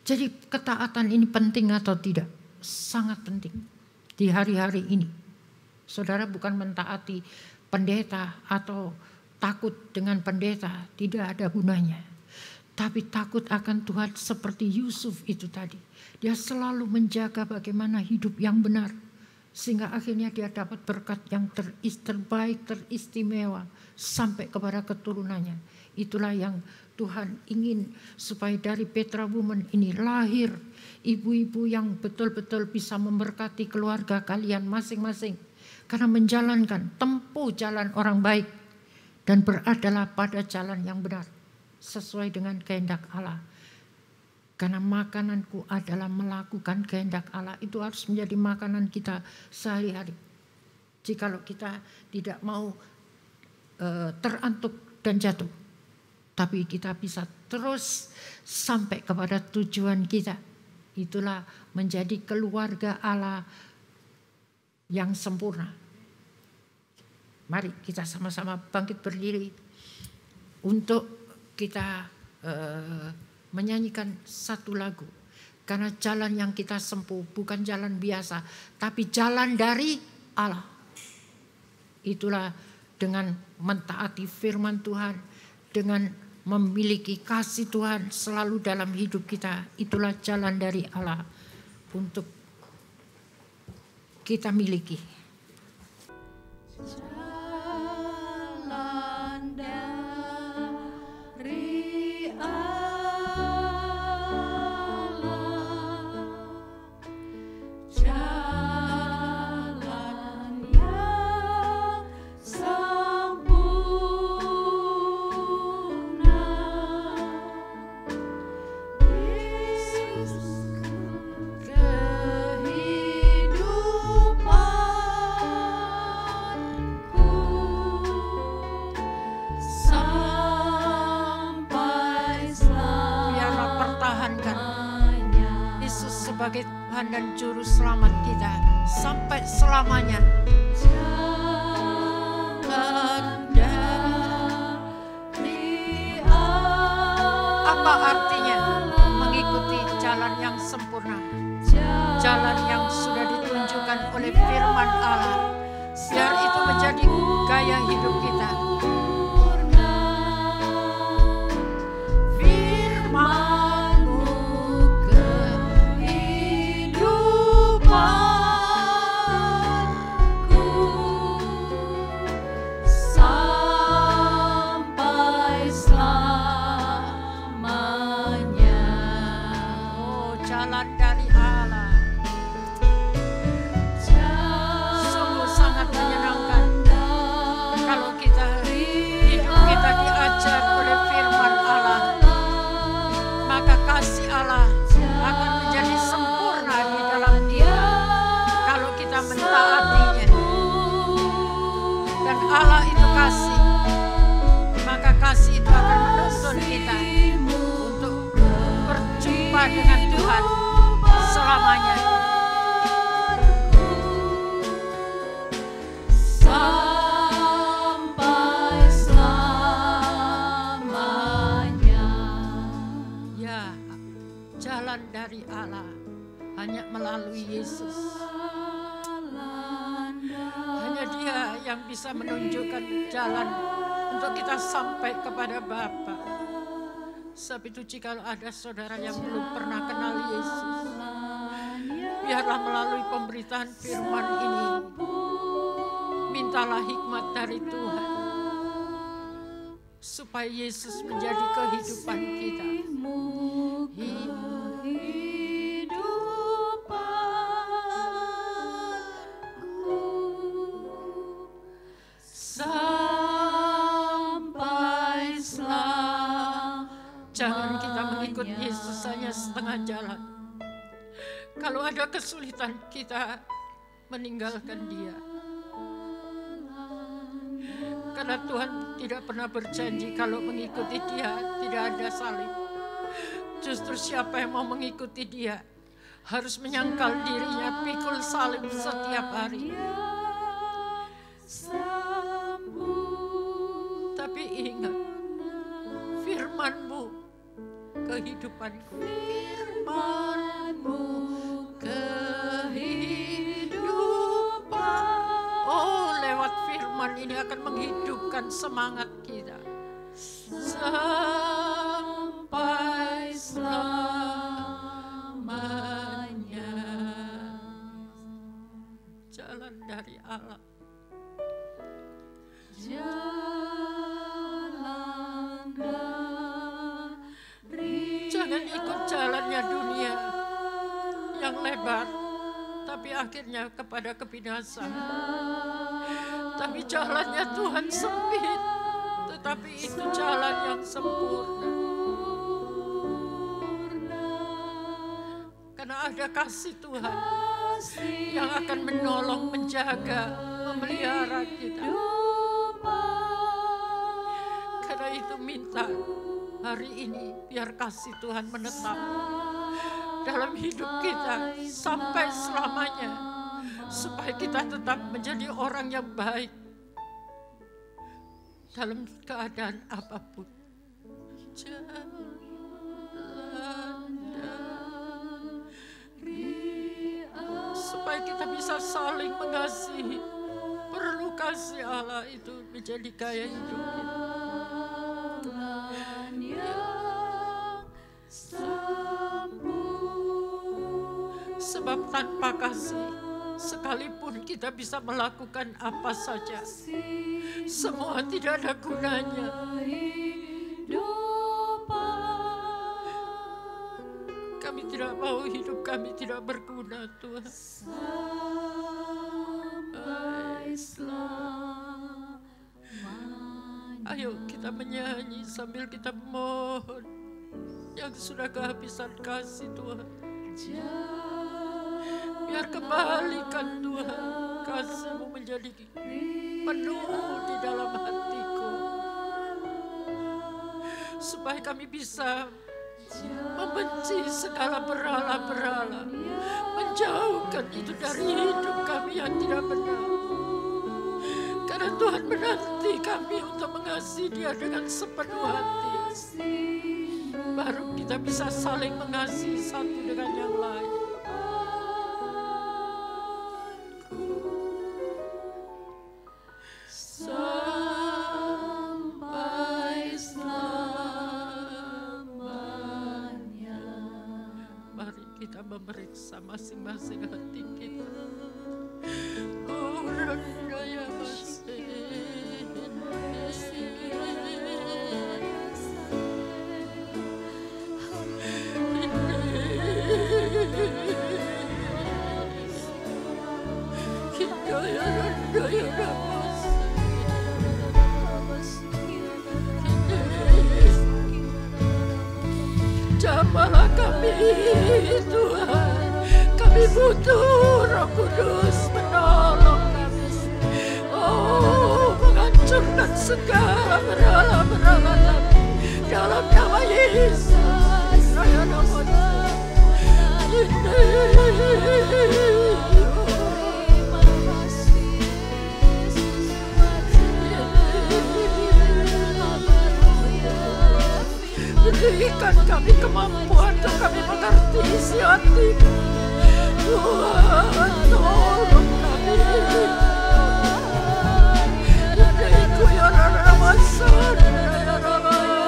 Jadi ketaatan ini penting atau tidak? Sangat penting di hari-hari ini. Saudara bukan mentaati pendeta atau takut dengan pendeta, tidak ada gunanya. Tapi takut akan Tuhan seperti Yusuf itu tadi. Dia selalu menjaga bagaimana hidup yang benar. Sehingga akhirnya dia dapat berkat yang terbaik, teristimewa. Sampai kepada keturunannya. Itulah yang Tuhan ingin supaya dari Petra Woman ini lahir ibu-ibu yang betul-betul bisa memberkati keluarga kalian masing-masing. Karena menjalankan, tempuh jalan orang baik. Dan beradalah pada jalan yang benar. Sesuai dengan kehendak Allah. Karena makananku adalah melakukan kehendak Allah. Itu harus menjadi makanan kita sehari-hari. Jikalau kita tidak mau terantuk dan jatuh, tapi kita bisa terus sampai kepada tujuan kita. Itulah menjadi keluarga Allah yang sempurna. Mari kita sama-sama bangkit berdiri untuk kita menyanyikan satu lagu. Karena jalan yang kita sempuh bukan jalan biasa, tapi jalan dari Allah. Itulah dengan mentaati firman Tuhan, dengan memiliki kasih Tuhan selalu dalam hidup kita. Itulah jalan dari Allah untuk kita miliki. Jalan dari sebagai Tuhan dan Juru Selamat kita sampai selamanya. Apa artinya mengikuti jalan yang sempurna? Jalan yang sudah ditunjukkan oleh firman Allah. Biar itu menjadi gaya hidup kita. Allah itu kasih, maka kasih itu akan menuntun kita untuk berjumpa dengan Tuhan selamanya. Sampai selamanya. Ya, jalan dari Allah hanya melalui Yesus. Dia yang bisa menunjukkan jalan untuk kita sampai kepada Bapa. Sebab itu jika ada saudara yang belum pernah kenal Yesus, biarlah melalui pemberitaan firman ini, mintalah hikmat dari Tuhan, supaya Yesus menjadi kehidupan kita. Jangan kita mengikut Yesus hanya setengah jalan. Kalau ada kesulitan, kita meninggalkan Dia. Karena Tuhan tidak pernah berjanji kalau mengikuti Dia tidak ada salib. Justru siapa yang mau mengikuti Dia harus menyangkal dirinya, pikul salib setiap hari. Tapi ingat, firman-Mu kehidupanku, firman-Mu kehidupan. Oh, lewat firman ini akan menghidupkan semangat kita sampai selamanya. Jalan dari Allah. Jangan ikut jalannya dunia yang lebar, tapi akhirnya kepada kebinasaan. Tapi jalannya Tuhan sempit, tetapi itu jalan yang sempurna. ada kasih Tuhan yang akan menolong, menjaga, memelihara kita. Karena itu minta hari ini biar kasih Tuhan menetap dalam hidup kita sampai selamanya, supaya kita tetap menjadi orang yang baik dalam keadaan apapun. Supaya kita bisa saling mengasihi. Perlu kasih Allah itu menjadi gaya hidup kita. Sebab tanpa kasih, sekalipun kita bisa melakukan apa saja, semua tidak ada gunanya. Kami tidak mau hidup kami tidak berguna, Tuhan. Ayo kita menyanyi sambil kita mohon yang sudah kehabisan kasih, Tuhan. Biar kembalikan Tuhan kasih-Mu menjadi penuh di dalam hatiku, supaya kami bisa membenci segala berhala-berhala, menjauhkan itu dari hidup kami yang tidak benar. Karena Tuhan menanti kami untuk mengasihi Dia dengan sepenuh hati. Baru kita bisa saling mengasihi satu dengan yang lain. Memeriksa masing-masing hati kita. Oh, rendaya jamahlah kami, Tuhan. Kami butuh Roh Kudus menolong kami. Oh, menghancurkan segala berhala-berhala kami dalam nama Yesus. Raya nama berikan kami kemampuan untuk kami mengerti isi hati. Tuhan, tolong kami. Ku ya ramasan, ya ramasan.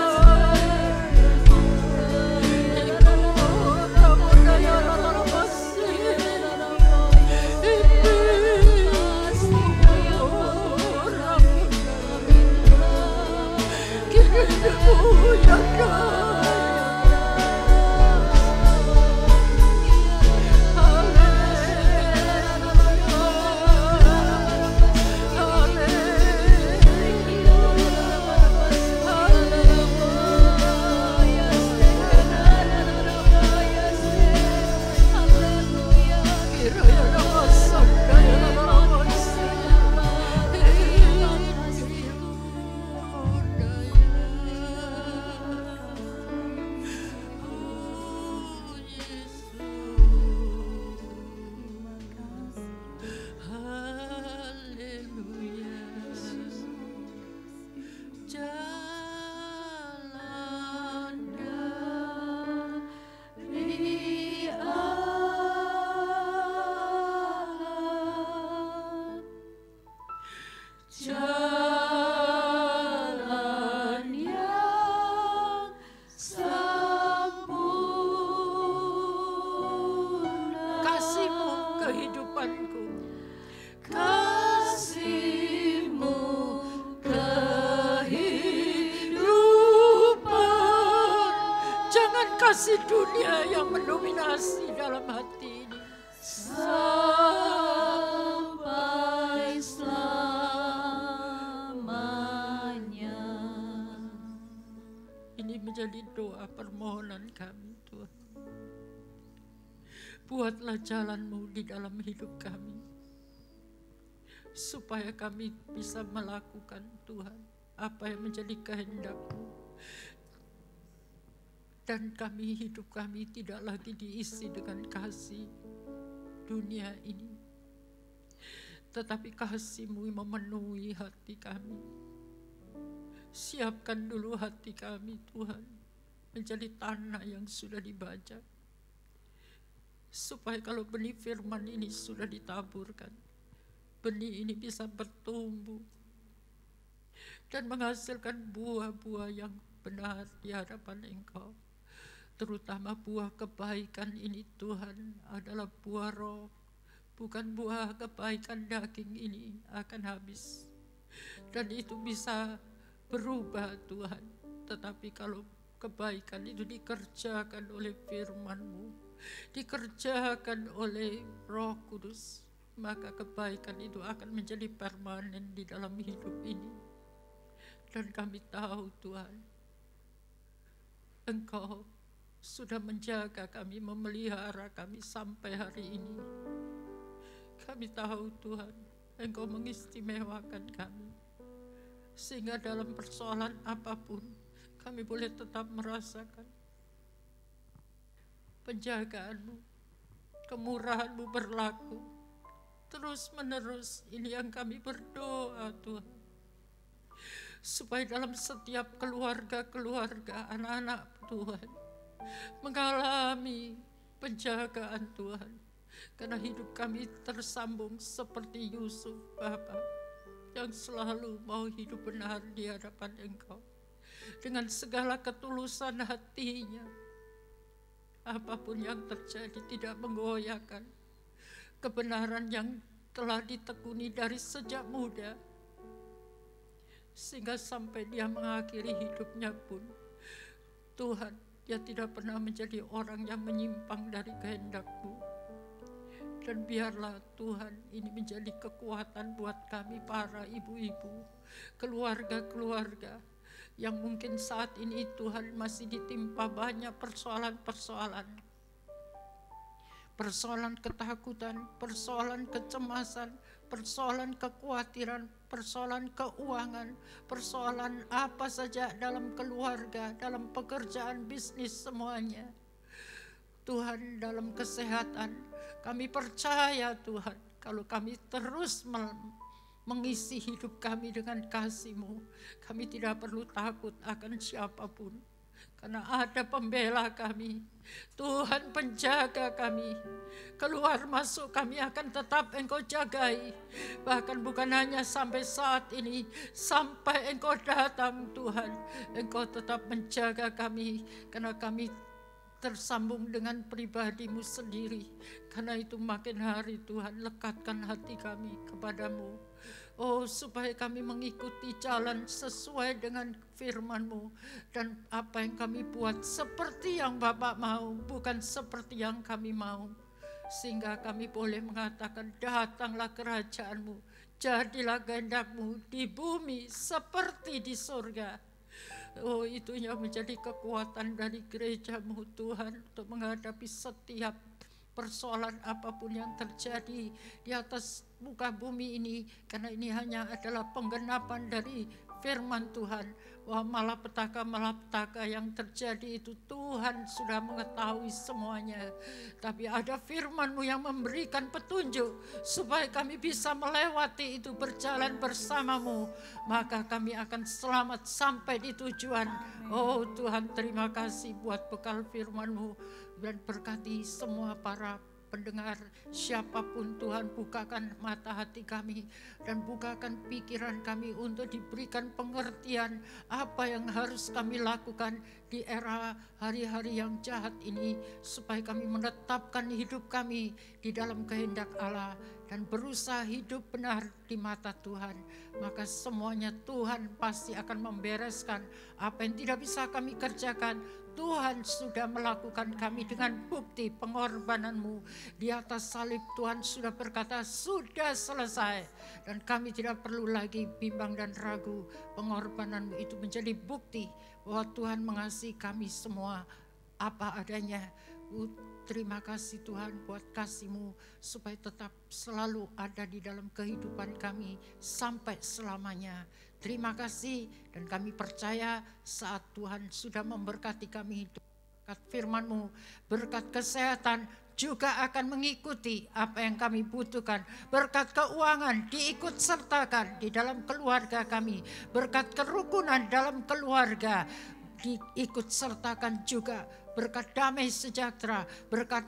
Kasih dunia yang mendominasi dalam hati ini sampai selamanya. Ini menjadi doa permohonan kami, Tuhan. buatlah jalan-Mu di dalam hidup kami, supaya kami bisa melakukan Tuhan apa yang menjadi kehendak-Mu. Dan hidup kami tidak lagi diisi dengan kasih dunia ini, tetapi kasih-Mu memenuhi hati kami. Siapkan dulu hati kami Tuhan, menjadi tanah yang sudah dibajak, supaya kalau benih firman ini sudah ditaburkan, benih ini bisa bertumbuh dan menghasilkan buah-buah yang benar di hadapan Engkau. Terutama buah kebaikan ini Tuhan adalah buah roh, bukan buah kebaikan daging ini akan habis. Dan itu bisa berubah Tuhan, tetapi kalau kebaikan itu dikerjakan oleh firman-Mu, dikerjakan oleh Roh Kudus, maka kebaikan itu akan menjadi permanen di dalam hidup ini. Dan kami tahu Tuhan, Engkau sudah menjaga kami, memelihara kami sampai hari ini. Kami tahu Tuhan, Engkau mengistimewakan kami, sehingga dalam persoalan apapun kami boleh tetap merasakan penjagaan-Mu, kemurahan-Mu berlaku terus menerus. Ini yang kami berdoa Tuhan, supaya dalam setiap keluarga-keluarga anak-anak Tuhan mengalami penjagaan Tuhan, karena hidup kami tersambung seperti Yusuf Bapa, yang selalu mau hidup benar di hadapan Engkau dengan segala ketulusan hatinya. Apapun yang terjadi tidak menggoyahkan kebenaran yang telah ditekuni dari sejak muda, sehingga sampai dia mengakhiri hidupnya pun Tuhan, dia tidak pernah menjadi orang yang menyimpang dari kehendak-Mu. Dan biarlah Tuhan ini menjadi kekuatan buat kami para ibu-ibu, keluarga-keluarga yang mungkin saat ini Tuhan masih ditimpa banyak persoalan-persoalan. Persoalan ketakutan, persoalan kecemasan, persoalan kekhawatiran, persoalan keuangan, persoalan apa saja dalam keluarga, dalam pekerjaan, bisnis, semuanya. Tuhan, dalam kesehatan, kami percaya Tuhan, kalau kami terus mengisi hidup kami dengan kasih-Mu, kami tidak perlu takut akan siapapun, karena ada pembela kami. Tuhan penjaga kami, keluar masuk kami akan tetap Engkau jagai. Bahkan bukan hanya sampai saat ini, sampai Engkau datang Tuhan, Engkau tetap menjaga kami, karena kami tersambung dengan pribadi-Mu sendiri. Karena itu makin hari Tuhan, lekatkan hati kami kepadamu. Oh, supaya kami mengikuti jalan sesuai dengan firman-Mu, dan apa yang kami buat seperti yang Bapak mau, bukan seperti yang kami mau. Sehingga kami boleh mengatakan, datanglah kerajaan-Mu, jadilah kehendak-Mu di bumi seperti di surga. Oh, itu yang menjadi kekuatan dari gereja-Mu Tuhan, untuk menghadapi setiap persoalan apapun yang terjadi di atas muka bumi ini, karena ini hanya adalah penggenapan dari firman Tuhan, bahwa malapetaka yang terjadi itu Tuhan sudah mengetahui semuanya. Tapi ada firman-Mu yang memberikan petunjuk supaya kami bisa melewati itu, berjalan bersama-Mu, maka kami akan selamat sampai di tujuan. Oh Tuhan, terima kasih buat bekal firman-Mu, dan berkati semua para pendengar, siapapun Tuhan, bukakan mata hati kami dan bukakan pikiran kami untuk diberikan pengertian apa yang harus kami lakukan di era hari-hari yang jahat ini, supaya kami menetapkan hidup kami di dalam kehendak Allah dan berusaha hidup benar di mata Tuhan. Maka semuanya Tuhan pasti akan membereskan. Apa yang tidak bisa kami kerjakan, Tuhan sudah melakukan kami dengan bukti pengorbanan-Mu. Di atas salib Tuhan sudah berkata, sudah selesai. Dan kami tidak perlu lagi bimbang dan ragu. Pengorbanan-Mu itu menjadi bukti bahwa Tuhan mengasihi kami semua apa adanya. Terima kasih Tuhan buat kasih-Mu supaya tetap selalu ada di dalam kehidupan kami sampai selamanya. Terima kasih, dan kami percaya saat Tuhan sudah memberkati kami, berkat firman-Mu, berkat kesehatan juga akan mengikuti apa yang kami butuhkan. Berkat keuangan diikut sertakan di dalam keluarga kami. Berkat kerukunan dalam keluarga diikut sertakan juga. Berkat damai sejahtera, berkat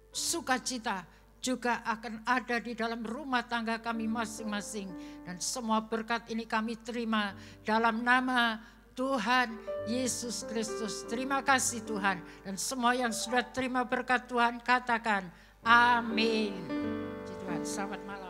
sukacita juga akan ada di dalam rumah tangga kami masing-masing. Dan semua berkat ini kami terima dalam nama Tuhan Yesus Kristus. Terima kasih Tuhan. Dan semua yang sudah terima berkat Tuhan katakan amin. Tuhan, selamat malam.